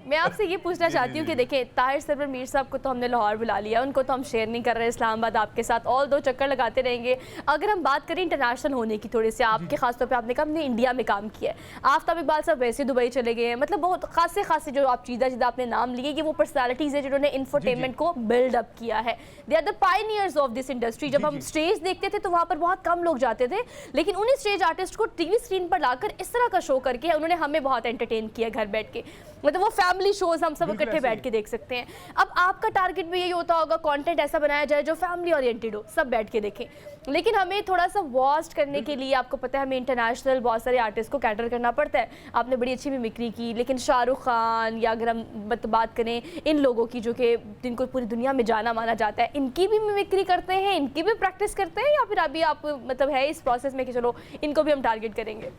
मैं आपसे ये पूछना चाहती हूँ कि देखिए ताहिर सरवर मीर साहब को तो हमने लाहौर बुला लिया, उनको तो हम शेयर नहीं कर रहे इस्लामाबाद आपके साथ, ऑल दो चक्कर लगाते रहेंगे। अगर हम बात करें इंटरनेशनल होने की, थोड़ी सी आपके खासतौर पर आपने कहा हमने इंडिया में काम किया है, आफ्ताब इकबाल साहब वैसे दुबई चले गए हैं, मतलब बहुत खासे जो आप चीज़ा आपने नाम लिए, ये वो पर्सनालिटीज़ है जिन्होंने इंफोटेनमेंट को बिल्डअप किया है। They are the pioneers of this industry. जब हम स्टेज देखते थे तो वहाँ पर बहुत कम लोग जाते थे, लेकिन उन्हीं स्टेज आर्टिस्ट को टीवी स्क्रीन पर लाकर इस तरह का शो करके उन्होंने हमें बहुत एंटरटेन किया घर बैठ के, मतलब वो फैमिली शोज हम सब इकट्ठे बैठ के देख सकते हैं। अब आपका टारगेट भी यही होता होगा, कंटेंट ऐसा बनाया जाए जो फैमिली ओरिएंटेड हो, सब बैठ के देखें, लेकिन हमें थोड़ा सा वास्ट करने के लिए आपको पता है हमें इंटरनेशनल बहुत सारे आर्टिस्ट को कैटर करना पड़ता है। आपने बड़ी अच्छी मिमिक्री की, लेकिन शाहरुख खान या अगर हम बात करें इन लोगों की जो कि जिनको पूरी दुनिया में जाना माना जाता है, इनकी भी मिमिक्री करते हैं, इनकी भी प्रैक्टिस करते हैं, या फिर अभी आप मतलब है इस प्रोसेस में कि चलो इनको भी हम टारगेट करेंगे?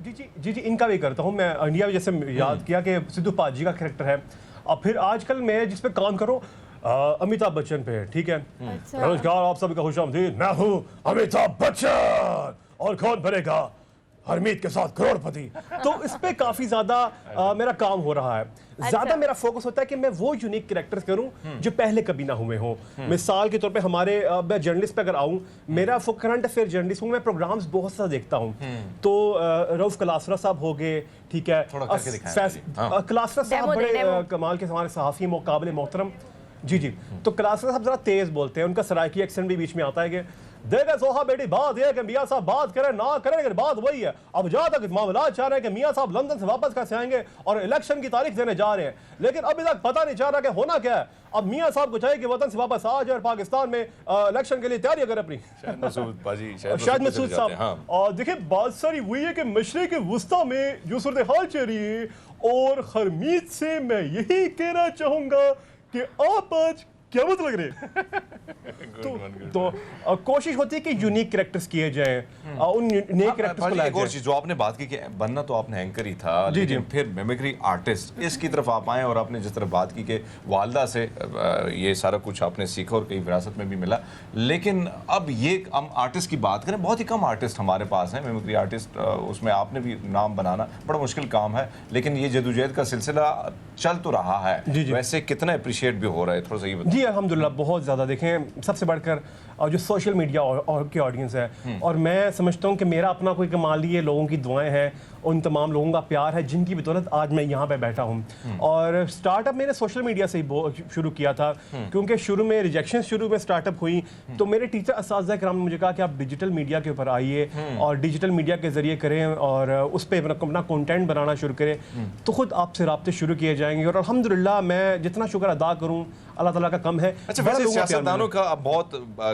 जी, इनका भी करता हूँ मैं। इंडिया में जैसे याद किया कि सिद्धू पाजी का कैरेक्टर है, और फिर आजकल मैं जिस पे काम करूँ अमिताभ बच्चन पे, ठीक है। अच्छा। नमस्कार, आप सभी का खुशामदीद, मैं हूँ अमिताभ बच्चन, और कौन बनेगा हरमीत के साथ करोड़पति। तो इस पे काफी ज्यादा मेरा काम हो रहा है। ज्यादा मेरा फोकस होता है कि मैं वो यूनिक कैरेक्टर्स करूं जो पहले कभी ना हुए हों। मिसाल के तौर पे हमारे मैं जर्नलिस्ट पे अगर आऊं, मेरा करंट अफेयर जर्नलिस्ट हूं, मैं प्रोग्राम्स बहुत सा देखता हूं। तो रऊफ कलासरा साहब हो गए, ठीक है, कलासरा साहब बड़े कमाल के हमारे सहाफी मुकाबले मोहतरम। जी, तो कलासरा साहब जरा तेज बोलते हैं, उनका सराइकी एक्सेंट भी बीच में आता है कि देखा सोहा बेटी, बात यह है कि मियाँ साहब बात करें ना करें, लेकिन बात वही है। अब जहाँ तक मामला चाह रहे हैं कि मियाँ साहब लंदन से वापस कैसे आएंगे और इलेक्शन की तारीख देने जा रहे हैं, लेकिन अभी तक पता नहीं चल रहा कि होना क्या है। अब मियाँ साहब को चाहिए कि वतन से वापस आ जाए और पाकिस्तान में इलेक्शन के लिए तैयारी करें अपनी। शायद मसूद साहब, और देखिए बात सारी वही है कि मशरिक़ वुस्ता में जो सूरत हाल चल रही है, और हरमीत से मैं यही कहना चाहूँगा कि आप आज क्या मत लग रहे। तो कोशिश होती है कि यूनिक कैरेक्टर्स किए जाएं, उन नए कैरेक्टर्स को लाया जाए। जो आपने बात की कि बनना तो आपने एंकर ही था, लेकिन फिर मिमिक्री आर्टिस्ट इसकी तरफ आप आए, और आपने जिस तरह बात की कि वालदा से ये सारा कुछ आपने सीखा और कई विरासत में भी मिला, लेकिन अब ये हम आर्टिस्ट की बात करें, बहुत ही कम आर्टिस्ट हमारे पास हैं मिमिक्री आर्टिस्ट, उसमें आपने भी नाम बनाना बड़ा मुश्किल काम है, लेकिन ये जदोजहद का सिलसिला चल तो रहा है। वैसे कितना अप्रिशिएट भी हो रहा है, थोड़ा सा ये बताइए। अल्हम्दुलिल्लाह बहुत ज़्यादा। देखें सबसे बढ़कर जो सोशल मीडिया और की ऑडियंस है, और मैं समझता हूँ कि मेरा अपना कोई कमाल ही है, लोगों की दुआएं हैं, उन तमाम लोगों का प्यार है जिनकी बदौलत आज मैं यहाँ पे बैठा हूँ। और स्टार्टअप मैंने सोशल मीडिया से ही शुरू किया था, क्योंकि शुरू में रिजेक्शन शुरू में स्टार्टअप हुई, तो मेरे टीचर असातिज़ा किराम ने मुझे कहा कि आप डिजिटल मीडिया के ऊपर आइए और डिजिटल मीडिया के ज़रिए करें और उस पर अपना कंटेंट बनाना शुरू करें, तो खुद आपसे राब्ते शुरू किए जाएंगे। और अल्हम्दुलिल्लाह मैं जितना शुक्र अदा करूँ अल्लाह ताला का कम है। अच्छा, वैसे सियासतदानों का आप बहुत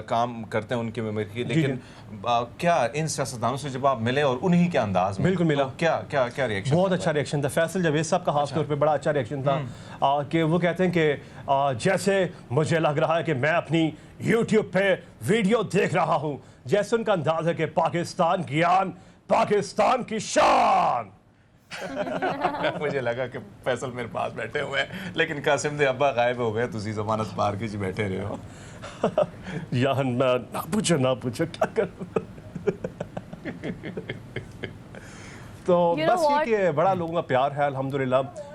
काम करते हैं उनकी मिमिक्री, लेकिन क्या इन सियासतदानों से जब आप मिले और उन्हीं के अंदाज में बिल्कुल मिला, तो क्या रिएक्शन? बहुत अच्छा रिएक्शन था। फैसल जावेद साहब का खास तौर पे बड़ा अच्छा रिएक्शन था कि वो कहते हैं कि जैसे मुझे लग रहा है कि मैं अपनी YouTube पे वीडियो देख रहा हूँ, जैसे उनका अंदाज है कि पाकिस्तान की आन, पाकिस्तान की शान। मुझे लगा कि फैसल मेरे पास बैठे हुए हैं, लेकिन कासिम दे अब्बा गायब हो गए, तुसी जमानत पार के जी बैठे रहे हो। यार ना पूछो क्या कर। तो बस ये कि बड़ा लोगों का प्यार है अल्हम्दुलिल्लाह।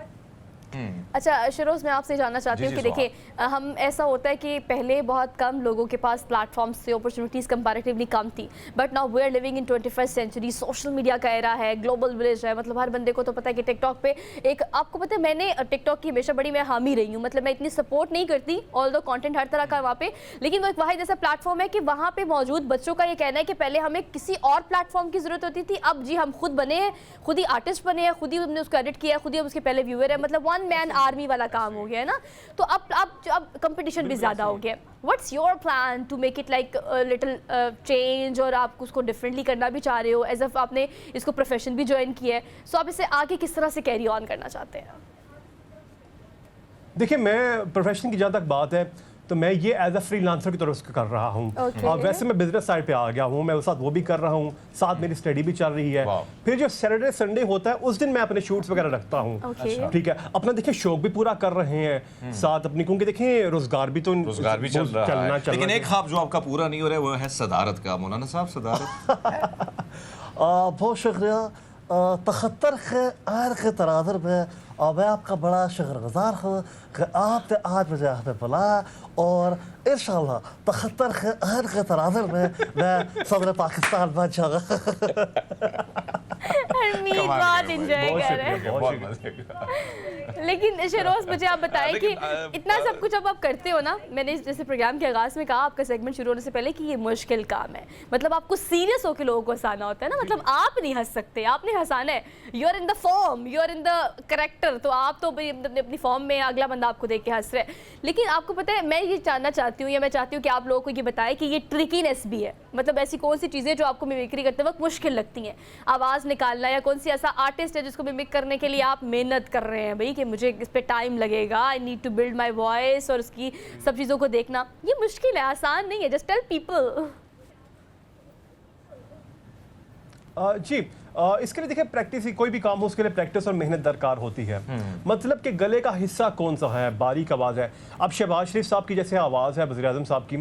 अच्छा शिरोज, मैं आपसे जानना चाहती हूँ कि देखिए हम ऐसा होता है कि पहले बहुत कम लोगों के पास प्लेटफॉर्म्स थे, अपॉर्चुनिटीज़ कंपैरेटिवली कम थी, but now we are living in 21st century. Social media का एरा है, ग्लोबल विलेज है, मतलब हर बंदे को तो पता है कि टिकटॉक पे एक, आपको पता है मैंने टिकटॉक की हमेशा बड़ी मैं हामी रही हूँ, मतलब मैं इतनी सपोर्ट नहीं करती, ऑल्दो कंटेंट हर तरह का वहाँ पे, लेकिन वो एक वाहिद ऐसा प्लेटफॉर्म है कि वहाँ पे मौजूद बच्चों का ये कहना है कि पहले हमें किसी और प्लेटफॉर्म की जरूरत होती थी, अब जी हम खुद बने हैं, खुद ही आर्टिस्ट बने हैं, खुद ही हमने उसको एडिट किया, खुद ही उसके पहले व्यूअर है, मतलब वन मैन आर्मी वाला काम हो गया है ना। तो अब कंपटीशन भी ज्यादा हो गया। What's your plan to make it like little change, और आप उसको डिफरेंटली करना भी चाह रहे हो, एज अफ आपने इसको प्रोफेशन भी ज्वाइन किया है, सो आप इसे आगे किस तरह से कैरी ऑन करना चाहते हैं? देखिए, मैं प्रोफेशन की जहाँ तक बात है तो मैं ये एज अ फ्रीलांसर की तरफ से कर रहा हूँ। Okay. वैसे मैं बिजनेस साइड पे आ गया हूँ, मैं उस साथ वो भी कर रहा हूँ, साथ मेरी स्टडी भी चल रही है। Wow. फिर जो सैटरडे संडे होता है उस दिन मैं अपने शूट्स वगैरह रखता हूँ। Okay. ठीक है, अपना देखिए शौक भी पूरा कर रहे हैं साथ अपनी, क्योंकि देखिए रोजगार भी तो रोजगार भी चल रहा चलना है, लेकिन एक ख्वाब जो आपका पूरा नहीं हो रहा है वो है सदारत का। मौलाना साहब, सदारत बहुत शुक्रिया। 73 के आयर के तनाजर में और मैं आपका बड़ा शुक्रगुजार हूँ कि आपने आज मुझे यहाँ पे बुलाया और इंशाल्लाह 73 के आयर के तनाजर में मैं सदर पाकिस्तान बन जाऊँगा। हरमीत बहुत एंजॉय कर रहे हैं। बहुत मजे का। लेकिन शरोज, मुझे आप बताएं कि लेकिन, इतना सब कुछ अब आप करते हो ना, मैंने जैसे प्रोग्राम के आगाज़ में कहा आपका सेगमेंट शुरू होने से पहले कि ये मुश्किल काम है, मतलब आपको सीरियस होकर लोगों को हंसाना होता है ना, मतलब आप नहीं हंस सकते, आपने हंसाना है। You are in the form, you are in the character, तो आप तो अपनी फॉर्म में, अगला बंदा आपको देख के हंस रहा है। लेकिन आपको पता है, मैं ये जानना चाहती हूँ, या मैं चाहती हूँ कि आप लोगों को ये बताएं कि ये ट्रिकीनेस भी है, मतलब ऐसी कौन सी चीज़ें जो आपको मिमिक्री करते वक्त मुश्किल लगती हैं, आवाज़ निकालना, या कौन सी ऐसा आर्टिस्ट है जिसको मिमिक करने के लिए आप मेहनत कर रहे हैं भाई कि मुझे इस पे टाइम लगेगा, I need to build my voice, और उसकी सब चीज़ों को देखना ये मुश्किल है, आसान नहीं है। Just tell people. जी, इसके लिए देखिए प्रैक्टिस, कोई भी काम हो उसके लिए प्रैक्टिस और मेहनत दरकार होती है। मतलब कि गले का हिस्सा कौन सा है, बारीक आवाज़ है। अब शहबाज शरीफ साहब की जैसे आवाज़ है, वज़ीर आज़म साहब की,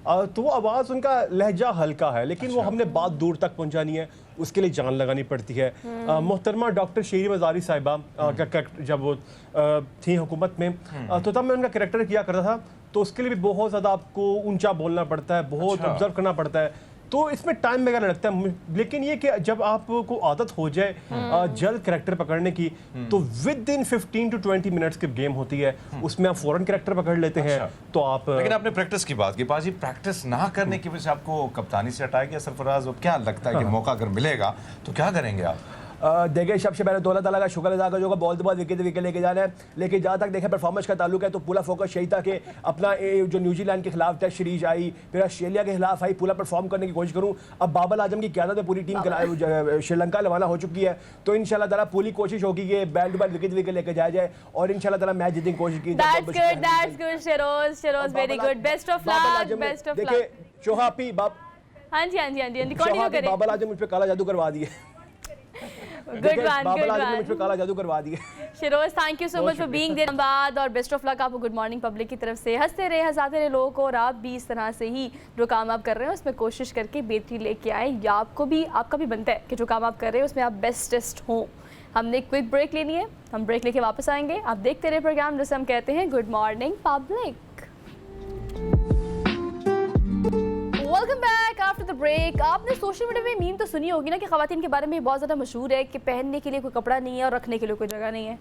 तो वो आवाज़, उनका लहजा हल्का है, लेकिन वो हमने बात दूर तक पहुंचानी है, उसके लिए जान लगानी पड़ती है। मोहतरमा डॉक्टर शीरी मज़ारी साहिबा जब वो थी हुकूमत में, तो तब मैं उनका कैरेक्टर किया करता था, तो उसके लिए भी बहुत ज़्यादा आपको ऊंचा बोलना पड़ता है, बहुत ऑब्जर्व करना पड़ता है, तो इसमें टाइम वगैरह लगता है। लेकिन ये कि जब आपको आदत हो जाए जल्द कैरेक्टर पकड़ने की, तो विद इन 15 to 20 मिनट्स की गेम होती है, उसमें आप फौरन कैरेक्टर पकड़ लेते हैं। तो आप, लेकिन आपने प्रैक्टिस की बात की, पाजी प्रैक्टिस ना करने की वजह से आपको कप्तानी से हटाया गया सरफराज, और क्या लगता है कि मौका अगर मिलेगा तो क्या करेंगे आप? देखिए, सबसे पहले तो अल्लाह ताला का शुक्र अदा कर, जो बहुत बहुत विकेट लेके जाना है। लेकिन जहाँ तक देखें परफॉर्मेंस का ताल्लुक है तो पूरा फोकस यही था कि अपना जो न्यूजीलैंड के खिलाफ टेस्ट सीरीज आई, फिर ऑस्ट्रेलिया के खिलाफ आई, पूरा परफॉर्म करने की कोशिश करूँ। अब बाबर आजम की क़यादत में पूरी टीम श्रीलंका रवाना हो चुकी है, तो इंशाल्लाह ताला पूरी कोशिश होगी कि बैक टू बैक विकेट लेके जाया जाए और इंशाल्लाह ताला मैच जीतने की कोशिश की। That's good, Shiroz, very good. Best of luck, best of luck. देखिए शोहापी हाँ जी, कंटिन्यू करें। बाबर आजम मुझ पे काला जादू करवा दिए। Good one, बाबर good आजम ने मुझ पे one. काला जादू करवा दिए। Shiroz, thank you so much for being there. धन्यवाद और बेस्ट ऑफ लक आपको गुड मॉर्निंग पब्लिक की तरफ से। हंसते रहे, हंसाते रहे लोगों को, और आप भी इस तरह से ही जो काम आप कर रहे हैं उसमें कोशिश करके बेहतरी लेके आए, या आपका भी बनता है कि जो काम आप कर रहे हैं उसमें आप बेस्टेस्ट हों। हमने क्विक ब्रेक लेनी है, हम ब्रेक लेके वापस आएंगे। आप देखते रहे प्रोग्राम जिसे हम कहते हैं Good morning public. Welcome back after the break. आपने सोशल मीडिया में मीम तो सुनी होगी ना कि ख़वातीन के बारे में बहुत ज़्यादा मशहूर है कि पहनने के लिए कोई कपड़ा नहीं है और रखने के लिए कोई जगह नहीं है।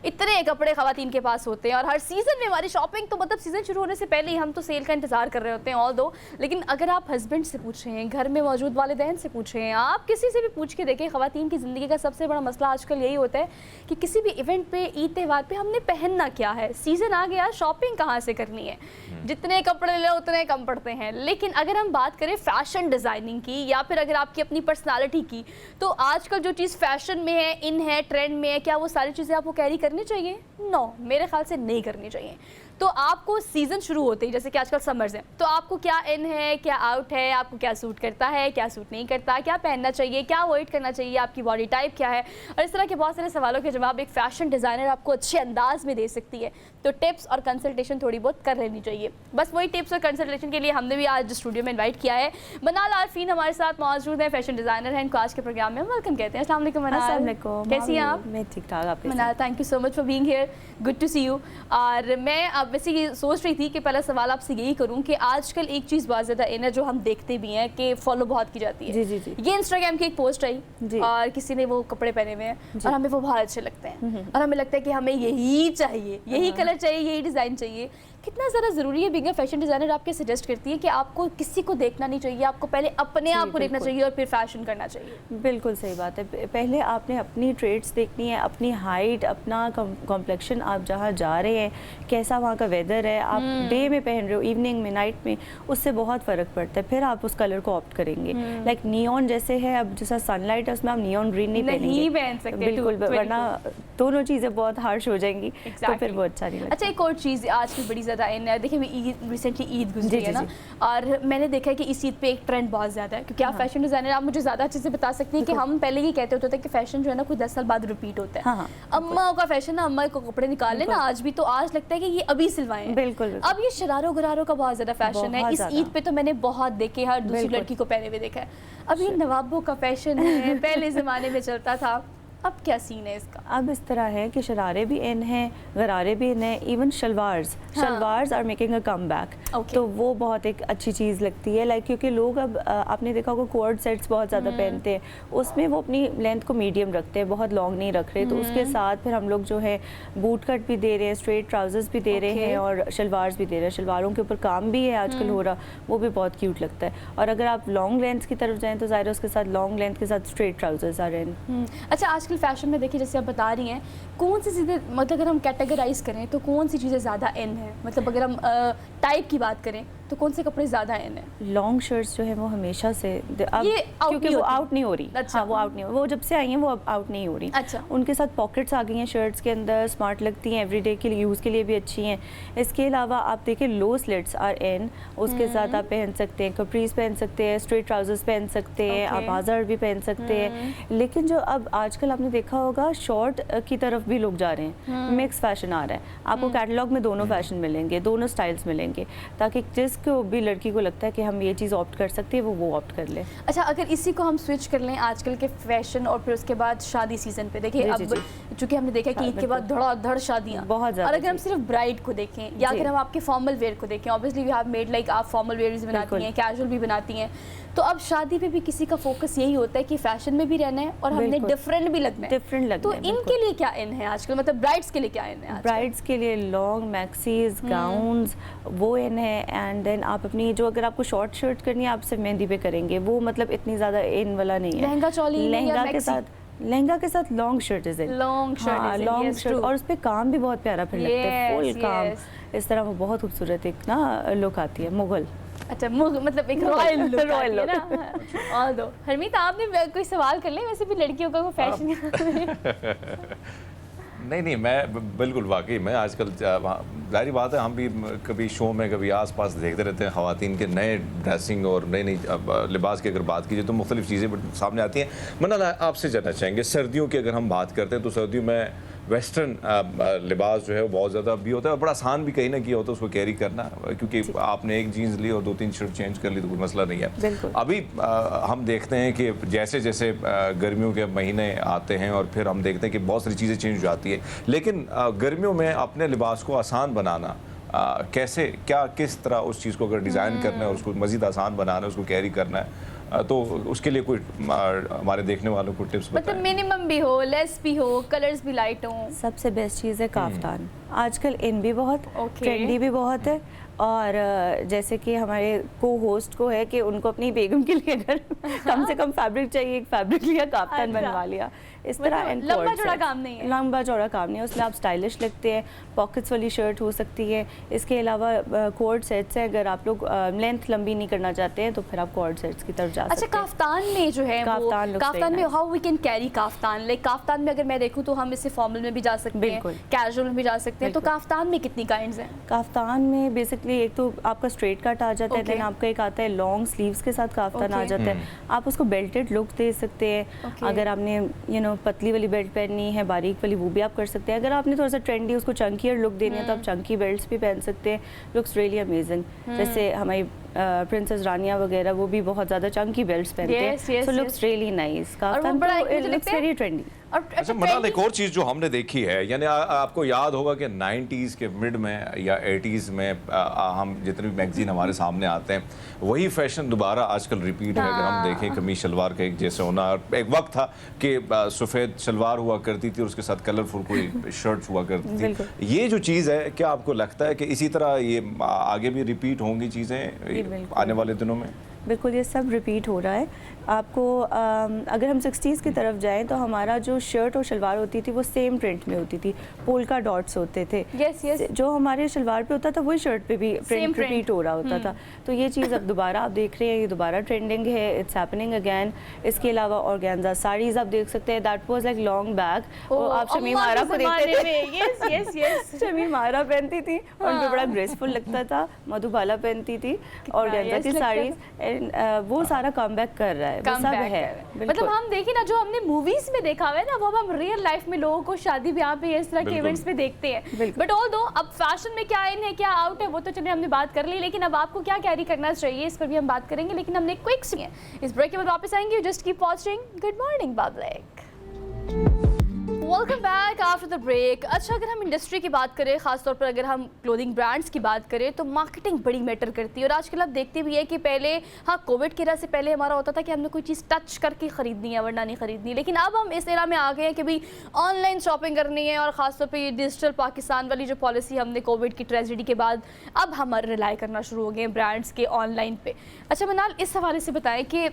इतने कपड़े ख़वातीन के पास होते हैं, और हर सीज़न में हमारी शॉपिंग तो मतलब सीज़न शुरू होने से पहले ही हम तो सेल का इंतज़ार कर रहे होते हैं ऑल दो। लेकिन अगर आप हस्बैंड से पूछ रहे हैं, घर में मौजूद वालिदैन से पूछ रहे हैं, आप किसी से भी पूछ के देखें, ख़वातीन की ज़िंदगी का सबसे बड़ा मसला आजकल यही होता है कि किसी भी इवेंट पे, ईद त्यौहार पे हमने पहनना क्या है। सीज़न आ गया, शॉपिंग कहाँ से करनी है, जितने कपड़े लो उतने कम पड़ते हैं। लेकिन अगर हम बात करें फैशन डिज़ाइनिंग की, या फिर अगर आपकी अपनी पर्सनालिटी की, तो आजकल जो चीज़ फैशन में है, इन है, ट्रेंड में है, क्या वो सारी चीज़ें आपको कैरी करनी चाहिए? नो, मेरे ख्याल से नहीं करनी चाहिए। तो आपको सीज़न शुरू होते ही, जैसे कि आजकल समर्स हैं, तो आपको क्या इन है, क्या आउट है, आपको क्या सूट करता है, क्या सूट नहीं करता, क्या पहनना चाहिए, क्या अवॉइड करना चाहिए, आपकी बॉडी टाइप क्या है, और इस तरह के बहुत सारे सवालों के जवाब एक फ़ैशन डिज़ाइनर आपको अच्छे अंदाज में दे सकती है। तो टिप्स और कंसल्टेशन थोड़ी बहुत कर लेनी चाहिए। बस वही टिप्स और कंसल्टेशन के लिए हमने भी आज स्टूडियो में इन्वाइट किया है। मनाल आरफीन हमारे साथ मौजूद है, फैशन डिज़ाइनर हैं, इनको आज के प्रोग्राम में वेलकम कहते हैं। अस्सलाम वालेकुम मनाल, कैसी हैं आप? मैं ठीक ठाक। आप Manal, thank you so much for being here, good to see you. और मैं अब वैसे ये सोच रही थी कि पहला सवाल आपसे यही करूं कि आजकल एक चीज़ बहुत ज़्यादा इन है जो हम देखते भी हैं कि फॉलो बहुत की जाती है। जी जी जी। ये इंस्टाग्राम की एक पोस्ट आई जी। और किसी ने वो कपड़े पहने हुए हैं और हमें वो बहुत अच्छे लगते हैं, और हमें लगता है कि हमें यही चाहिए, यही कलर चाहिए, यही डिज़ाइन चाहिए। कितना ज़्यादा ज़रूरी है बीइंग अ फैशन डिज़ाइनर? आपके सजेस्ट करती है कि आपको किसी को देखना नहीं चाहिए, आपको पहले अपने आप को देखना चाहिए और फिर फैशन करना चाहिए। बिल्कुल सही बात है। पहले आपने अपनी ट्रेड्स देखनी है, अपनी हाइट, अपना कॉम्प्लेक्शन, आप जहाँ जा रहे हैं कैसा वहाँ का वेदर है, आप डे में पहन रहे हो, इवनिंग में, नाइट में, उससे बहुत फ़र्क पड़ता है। फिर आप उस कलर को ऑप्ट करेंगे। लाइक नियॉन जैसे है, अब जैसा सनलाइट है उसमें आप नियॉन ग्रीन नहीं पहन सकते, बिल्कुल, वरना दोनों चीज़ें बहुत हार्श हो जाएंगी तो Exactly. फिर वो अच्छा नहीं लगता। अच्छा, एक और चीज़ आज की बड़ी ज़्यादा इन है, देखिए ईद रिसेंटली ईद गुजरी जी, है जी, ना, और मैंने देखा है कि इस ईद पे एक ट्रेंड बहुत ज़्यादा है, क्योंकि आप फैशन डिज़ाइनर, आप मुझे ज़्यादा अच्छे से बता सकती हैं कि हम पहले ये कहते होते थे कि फैशन जो है ना कोई 10 साल बाद रिपीट होता है। हाँ, हाँ, अम्मा का फैशन ना, अम्मा को कपड़े निकाल लेना आज भी, तो आज लगता है कि ये अभी सिलवाए हैं। बिल्कुल, बिल्कुल। अब ये शरारो गरारो का बहुत ज़्यादा फैशन है, बहुत इस ज़्यादा। ईद पे तो मैंने बहुत देखे, हर दूसरी बिल्कुल। लड़की को पहने हुए देखा है। अब ये नवाबों का फैशन है, पहले ज़माने में चलता था, अब क्या सीन है इसका? अब इस तरह है कि शरारे भी इन हैं, गरारे भी इन हैं, even shalwars are making a comeback. Okay. तो वो बहुत एक अच्छी चीज़ लगती है, लाइक क्योंकि लोग अब आपने देखा होगा कोड सेट्स बहुत ज़्यादा पहनते हैं, उसमें वो अपनी लेंथ को मीडियम रखते हैं, बहुत लॉन्ग नहीं रख रहे, तो उसके साथ फिर हम लोग जो है बूट कट भी दे रहे हैं, स्ट्रेट ट्राउजर्स भी दे रहे Okay. हैं और शलवार्स भी दे रहे हैं। शलवारों के ऊपर काम भी है आजकल हो रहा, वो भी बहुत क्यूट लगता है। और अगर आप लॉन्ग लेंथ की तरफ जाएँ तो ज़ाहिर है उसके साथ लॉन्ग लेंथ के साथ स्ट्रेट ट्राउजर्स आ रहे हैं। अच्छा, आजकल फैशन में देखिए जैसे आप बता रही हैं, कौन सी चीज़ें, मतलब अगर हम कैटेगराइज करें तो कौन सी चीज़ें ज़्यादा इन है, मतलब अगर हम टाइप की बात करें तो कौन से कपड़े ज़्यादा इन है? लॉन्ग शर्ट्स जो है वो हमेशा से अब ये out क्योंकि नहीं वो होती। आउट नहीं हो रही। अच्छा। हाँ, वो आउट नहीं हो, वो जब से आई हैं वो अब आउट नहीं हो रही। अच्छा। उनके साथ पॉकेट्स आ गई हैं शर्ट्स के अंदर, स्मार्ट लगती हैं, एवरीडे के लिए यूज़ के लिए भी अच्छी हैं। इसके अलावा आप देखिए लो स्लिट्स आर इन, उसके साथ आप पहन सकते हैं, कपरीज पहन सकते हैं, स्ट्रेट ट्राउजर्स पहन सकते हैं, Okay. आप आज़ार भी पहन सकते हैं। लेकिन जो अब आजकल आपने देखा होगा शॉर्ट की तरफ भी लोग जा रहे हैं, मिक्स फैशन आ रहा है। आपको कैटलॉग में दोनों फैशन मिलेंगे, दोनों स्टाइल्स मिलेंगे, ताकि जिसको भी लड़की को लगता है कि हम ये चीज़ ऑप्ट कर सकते हैं वो ऑप्ट कर ले। अच्छा, अगर इसी को हम स्विच कर लें आजकल के फैशन और फिर उसके बाद शादी सीजन पे, देखिए जी, अब जी, चूंकि हमने देखा कि ईद के बाद धड़ाधड़ शादियां, बहुत ज़्यादा, और अगर हम जी। सिर्फ ब्राइड को देखें या जी। अगर हम आपके फॉर्मल वेयर को देखें, obviously we have made like आप फॉर्मल वेयर भी बनाती बिल्कुल। हैं, कैजुअल भी बनाती हैं, तो अब शादी पे भी किसी का फोकस यही होता है कि फैशन में भी रहना है और हमने बिल्कुल। डिफरेंट भी लगना है। डिफरेंट लगना तो है, बिल्कुल। इनके लिए क्या इन है आजकल, मतलब ब्राइड्स के लिए क्या इन है आजकल? ब्राइड्स के लिए लॉन्ग मैक्सीज, गाउन्स वो इन है। एंड देन आप अपनी जो अगर आपको शॉर्ट शर्ट करनी है आप सिर्फ मेहंदी पे करेंगे, वो मतलब इतनी ज़्यादा इन वाला नहीं है। लहंगा चोली में या लहंगा के मैक्सी? साथ, लहंगा के साथ long shirt is in, Long shirt is in, long yes, shirt, true. और उस पे काम भी बहुत प्यारा फिर लगता है, Yes, फुल काम, yes. इस तरह वो बहुत खूबसूरत एक ना लुक आती है, मुगल। अच्छा, मतलब एक रॉयल लुक Royal है ना। और दो हरमीत, आपने कोई सवाल कर ले, वैसे भी लड़कियों का वो फैशन नहीं, मैं बिल्कुल वाकई में आजकल जाहिर बात है, हम भी कभी शो में कभी आसपास देखते रहते हैं ख़वातीन के नए ड्रेसिंग और नई लिबास की अगर बात कीजिए तो मुख्तलिफ चीज़ें सामने आती हैं। मना आपसे जानना चाहेंगे, सर्दियों की अगर हम बात करते हैं तो सर्दियों में वेस्टर्न लिबास जो है वो बहुत ज़्यादा भी होता है और बड़ा आसान भी कहीं ना कहीं होता है उसको कैरी करना, क्योंकि आपने एक जीन्स ली और 2-3 शर्ट चेंज कर ली तो कोई मसला नहीं है। बिल्कुल। अभी हम देखते हैं कि जैसे जैसे गर्मियों के महीने आते हैं और फिर हम देखते हैं कि बहुत सारी चीज़ें चेंज हो जाती है, लेकिन गर्मियों में अपने लिबास को आसान बनाना कैसे, क्या किस तरह उस चीज़ को अगर डिज़ाइन करना है और उसको मज़ीद आसान बनाना है, उसको कैरी करना है, तो उसके लिए कोई हमारे देखने वालों को टिप्स मतलब बताएं। मिनिमम भी हो, लेस भी हो, कलर्स भी लाइट हो। सबसे बेस्ट चीज़ है काफ्तान। आजकल इन भी बहुत, Okay. ट्रेंडी भी बहुत है, और जैसे कि हमारे को होस्ट को है कि उनको अपनी बेगम के लिए अगर कम से कम फैब्रिक चाहिए, एक फैब्रिक लिया, काफ्तान अच्छा। बनवा लिया, इस तरह। मतलब and लंबा coats चौड़ा है। काम नहीं है। लंबा चौड़ा काम नहीं है, उसमें आप स्टाइलिश लगते हैं। पॉकेट्स वाली शर्ट हो सकती है। इसके अलावा कोड सेट्स हैं, अगर आप लोग लेंथ लंबी नहीं करना चाहते हैं तो फिर आप कोड सेट्स की तरफ जा अच्छा, सकते हैं। काफ्तान में जो है वो काफ्तान looks काफ्तान very में nice. How we can carry kaftan, like kaftan में अगर मैं देखूं तो हम इससे फॉर्मल में भी जा सकते हैं, बिल्कुल। कैजुअल में भी जा सकते हैं, तो बिल्कुल। काफ्तान में कितनी काइंड्स हैं? काफ्तान में बेसिकली एक तो आपका स्ट्रेट कट आ जाता है, Okay. देन आपका एक आता है लॉन्ग स्लीव्स के साथ काफ्तान आ Okay. जाता है। आप उसको बेल्टेड लुक दे सकते हैं। Okay. अगर आपने पतली वाली बेल्ट पहननी है, बारीक वाली, वो भी आप कर सकते हैं। अगर आपने थोड़ा सा ट्रेंडी उसको चंकियर लुक देनी है तो आप चंकी बेल्ट्स भी पहन सकते हैं, लुक्स रियली अमेजिंग। जैसे हमारी प्रिंसेस रानिया वगैरह वो भी बहुत ज़्यादा चंकी बेल्ट्स पहनते हैं, Yes, yes, सो लुक्स yes. Really nice. वो काफ्तान बड़ा एक मुझे लुक्स लगता है- वेरी ट्रेंडी। और अच्छा मनाल, एक और चीज़ जो हमने देखी है, यानी आपको याद होगा कि 90s के मिड में या 80s में हम जितने भी मैगजीन हमारे सामने आते हैं वही फैशन दोबारा आजकल रिपीट है। अगर हम देखें कमीज शलवार का एक जैसे होना, और एक वक्त था कि सफ़ेद शलवार हुआ करती थी और उसके साथ कलरफुल कोई शर्ट हुआ करती थी। बिल्कुल। ये जो चीज़ है, क्या आपको लगता है कि इसी तरह ये आगे भी रिपीट होंगी चीज़ें बिल्कुल। आने वाले दिनों में? बिल्कुल, ये सब रिपीट हो रहा है। आपको अगर हम 60s की तरफ जाएं तो हमारा जो शर्ट और शलवार होती थी वो सेम प्रिंट में होती थी, पोल्का डॉट्स होते थे। Yes, yes. जो हमारे शलवार पे होता था वही शर्ट पे भी प्रिंट print. रिपीट हो रहा होता था। तो ये चीज़ अब दोबारा आप देख रहे हैं, ये दोबारा ट्रेंडिंग है, इट्स हैपनिंग अगेन। इसके अलावा ऑर्गेन्जा साड़ीज़ आप देख सकते हैं, that was like long bag. और आप शमीम आरा को देखते थे, यस यस यस, शमीम आरा पहनती थी और उनको बड़ा ग्रेसफुल लगता था। मधुबाला पहनती थी ऑर्गेन्जा yes की लगता साड़ीज, एंड वो सारा कमबैक कर रहा है, वो सब है। मतलब हम देखें ना, जो हमने मूवीज में देखा हुआ है ना, वो अब हम रियल लाइफ में लोगों को शादी ब्याह पे इस तरह के बिल्कुल। इवेंट्स में देखते हैं। बिल्कुल। बट ऑल दो अब फैशन में क्या इन है क्या आउट है वो तो चलिए हमने बात कर ली, लेकिन अब आपको क्या कैरी करना चाहिए इस पर भी हम बात करेंगे। लेकिन हमने क्विक सी है, इस ब्रेक के बाद वापस आएंगे। Just keep watching. Good morning public, welcome back after the break. अच्छा, अगर हम इंडस्ट्री की बात करें, खासतौर पर अगर हम क्लोथिंग ब्रांड्स की बात करें, तो मार्केटिंग बड़ी मैटर करती है। और आजकल आप देखते भी है कि पहले, हाँ कोविड की वजह से पहले हमारा होता था कि हमने कोई चीज़ टच करके ख़रीदनी है वरना नहीं ख़रीदनी, लेकिन अब हम इस एरा में आ गए हैं कि भाई ऑनलाइन शॉपिंग करनी है। और ख़ासतौर पर ये डिजिटल पाकिस्तान वाली जो पॉलिसी हमने कोविड की ट्रेजेडी के बाद अब हम रिलाई करना शुरू हो गए हैं ब्रांड्स के ऑनलाइन पे। अच्छा मनाल, इस हवाले से बताएं कि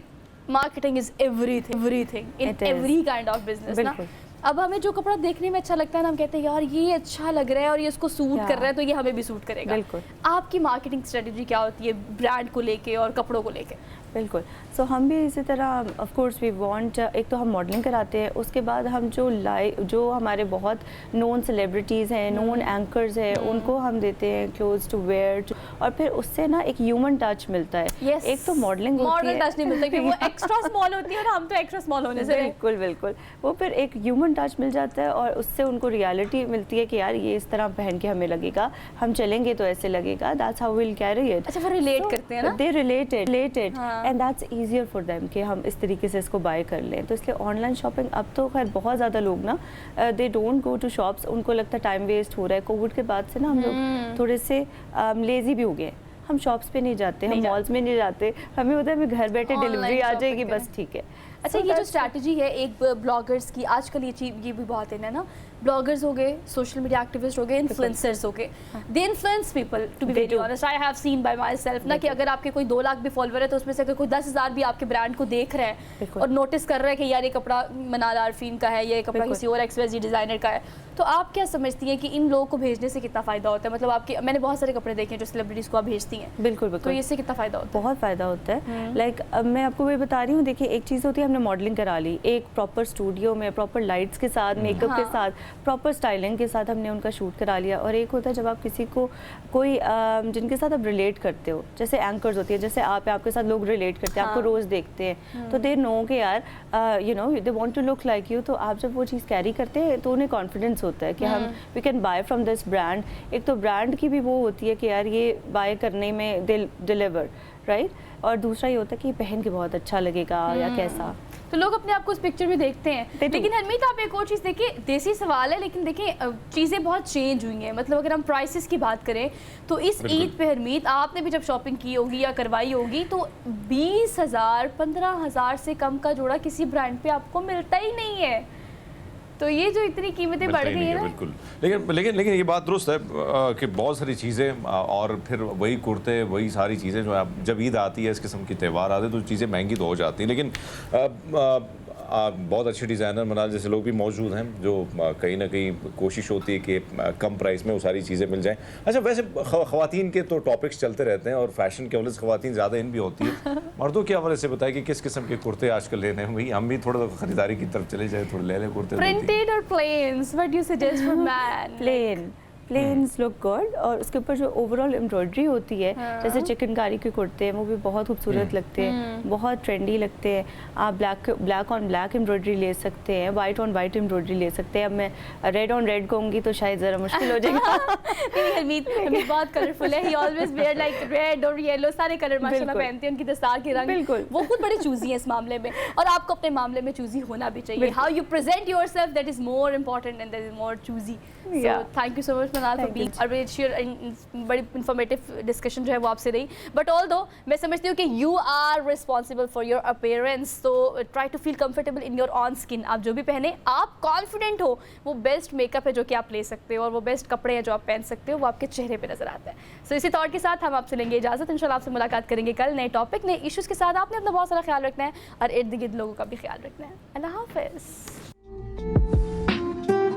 marketing is everything in It is. Every kind of business ना। बिल्कुल। अब हमें जो कपड़ा देखने में अच्छा लगता है ना, हम कहते हैं यार ये अच्छा लग रहा है और ये इसको सूट Yeah. कर रहा है तो ये हमें भी सूट करेगा। बिल्कुल। आपकी मार्केटिंग स्ट्रेटजी क्या होती है ब्रांड को लेके और कपड़ों को लेके? बिल्कुल। सो हम भी इसी तरह ऑफ कोर्स वी वांट, एक तो हम मॉडलिंग कराते हैं, उसके बाद हम जो हमारे बहुत नोन सेलिब्रिटीज़ हैं, नोन एंकर्स हैं, उनको हम देते हैं क्लोथ्स टू वेयर, और फिर उससे ना एक ह्यूमन टच मिलता है। Yes. एक तो मॉडलिंग मॉडल टच नहीं मिलता क्योंकि वो एक्स्ट्रा स्मॉल होती है और हम तो एक्स्ट्रा स्मॉल होने से बिल्कुल बिल्कुल, वो फिर एक ह्यूमन टच मिल जाता है और उससे उनको रियलिटी मिलती है कि यार ये इस तरह पहन के हमें लगेगा, हम चलेंगे तो ऐसे लगेगा, that's how we will carry it. अच्छा, वो रिलेट करते हैं ना? दे रिलेटेड हाँ। And that's easier for them कि हम इस तरीके से इसको बाय कर लें। तो इसलिए ऑनलाइन शॉपिंग, अब तो खैर बहुत ज़्यादा लोग ना they don't go to shops, उनको लगता है टाइम वेस्ट हो रहा है। कोविड के बाद से ना हम लोग थोड़े से लेज़ी भी हो गए, हम शॉप्स पे नहीं जाते, हम मॉल्स में नहीं जाते, हमें होता है हमें घर बैठे Online डिलीवरी आ shop जाएगी, करके। बस ठीक है। अच्छा, So ये जो that's- स्ट्रैटेजी है एक ब्लॉगर्स की, आजकल ये चीज ये भी बहुत है ना, ब्लॉगर्स हो गए, सोशल मीडिया एक्टिविस्ट हो गए, इन्फ्लुएंसर्स हो गए, they influence people to be They very do. Honest. I have seen by myself ना कि अगर आपके कोई 2 लाख भी फॉलोवर है तो उसमें से अगर कोई 10,000 भी आपके ब्रांड को देख रहा है बिल्कुल। और नोटिस कर रहा है कि यार ये कपड़ा मनाल आरफीन का है, ये कपड़ा बिल्कुल। किसी और एक्सवाईज़ेड डिज़ाइनर का है, तो आप क्या समझती हैं कि इन लोगों को भेजने से कितना फ़ायदा होता है? मतलब आपके, मैंने बहुत सारे कपड़े देखे हैं जो सेलिब्रिटीज़ को आप भेजती हैं, बिल्कुल तो बिल्कुल इससे कितना फ़ायदा होता है? बहुत फ़ायदा होता है। लाइक अब मैं आपको वही बता रही हूँ, देखिए एक चीज़ होती है हमने मॉडलिंग करा ली, एक प्रॉपर स्टूडियो में प्रॉपर लाइट्स के साथ, मेकअप के साथ, प्रॉपर स्टाइलिंग के साथ हमने उनका शूट करा लिया। और एक होता है जब आप किसी को कोई जिनके साथ आप रिलेट करते हो, जैसे एंकर्स होती है, जैसे आप हैं, आपके साथ लोग रिलेट करते हैं, आपको रोज़ देखते हैं, तो दे नो कि यार you know they want to look like you. तो आप जब वो चीज़ कैरी करते हैं तो उन्हें कॉन्फिडेंस होता है कि हम we can buy from this brand. एक तो ब्रांड की भी वो होती है कि यार ये बाय करने में दिल डिलीवर, राइट। और दूसरा ये होता है कि पहन के बहुत अच्छा लगेगा या कैसा, तो लोग अपने आप को उस पिक्चर में देखते हैं। They do. लेकिन हरमीत, आप एक और चीज़ देखिए, देसी सवाल है लेकिन देखिए चीज़ें बहुत चेंज हुई हैं। मतलब अगर हम प्राइसेस की बात करें तो इस बिल्कुल। ईद पे हरमीत, आपने भी जब शॉपिंग की होगी या करवाई होगी, तो 20,000 15,000 से कम का जोड़ा किसी ब्रांड पे आपको मिलता ही नहीं है। तो ये जो इतनी कीमतें मिलता बढ़ ही गई नहीं है है, ना, बिल्कुल। लेकिन ये बात दुरुस्त है कि बहुत सारी चीज़ें और फिर वही कुर्ते, वही सारी चीज़ें जो है, जब ईद आती है, इस किस्म की त्यौहार आते हैं तो चीज़ें महंगी तो हो जाती हैं। लेकिन बहुत अच्छे डिज़ाइनर मनाल जैसे लोग भी मौजूद हैं जो कहीं ना कहीं कोशिश होती है कि कम प्राइस में वो सारी चीज़ें मिल जाएं। अच्छा, वैसे ख़वातीन के तो टॉपिक्स चलते रहते हैं और फैशन के हवाले से ख़वातीन ज़्यादा इन भी होती है। मर्दों के हवाले से बताएं कि किस किस्म के कुर्ते आजकल लेने हैं। भाई हम भी थोड़ा खरीदारी की तरफ चले जाए, थोड़े ले लें कुर्ते। प्रिंटेड और plains, what you suggest for man? Plains look good, और उसके ऊपर जो ओवरऑल एम्ब्रॉयडरी होती है, जैसे चिकनकारी के कुर्ते हैं, वो भी बहुत खूबसूरत लगते हैं, बहुत ट्रेंडी लगते हैं। आप ब्लैक ऑन ब्लैक एम्ब्रॉयडरी ले सकते हैं, वाइट ऑन वाइट एम्ब्रॉयडरी ले सकते हैं। अब मैं रेड ऑन रेड कहूँगी तो शायद ज़रा मुश्किल हो जाएगा। नहीं, हरमीत बहुत कलरफुल है। ही ऑलवेज वेयर लाइक रेड और येलो, सारे कलर माशाल्लाह बिल्कुल। पहनते हैं, उनकी दस्तार के रंग बिल्कुल। वो खुद बड़े चूजी हैं इस मामले में, और आपको अपने मामले में चूजी होना भी चाहिए। How you present yourself, that is more important and that is more choosy. So Yeah. Thank you so much Sanal for being बड़ी इंफॉर्मेटिव डिस्कशन जो है वो आपसे रही, बट ऑल दो मैं समझती हूँ कि you are responsible for your appearance, तो try to feel comfortable in your own skin. आप जो भी पहने आप कॉन्फिडेंट हो, वो बेस्ट मेकअप है जो कि आप ले सकते हो और वो बेस्ट कपड़े हैं जो आप पहन सकते हो, वो आपके चेहरे पे नजर आता है। सो इसी थॉट के साथ हम आपसे लेंगे इजाजत, इंशाल्लाह आपसे मुलाकात करेंगे कल नए टॉपिक नए इश्यूज़ के साथ। आपने अपना बहुत सारा ख्याल रखना है और इर्द गिर्द लोगों का भी ख्याल रखना है। अल्लाह हाफ़िज़।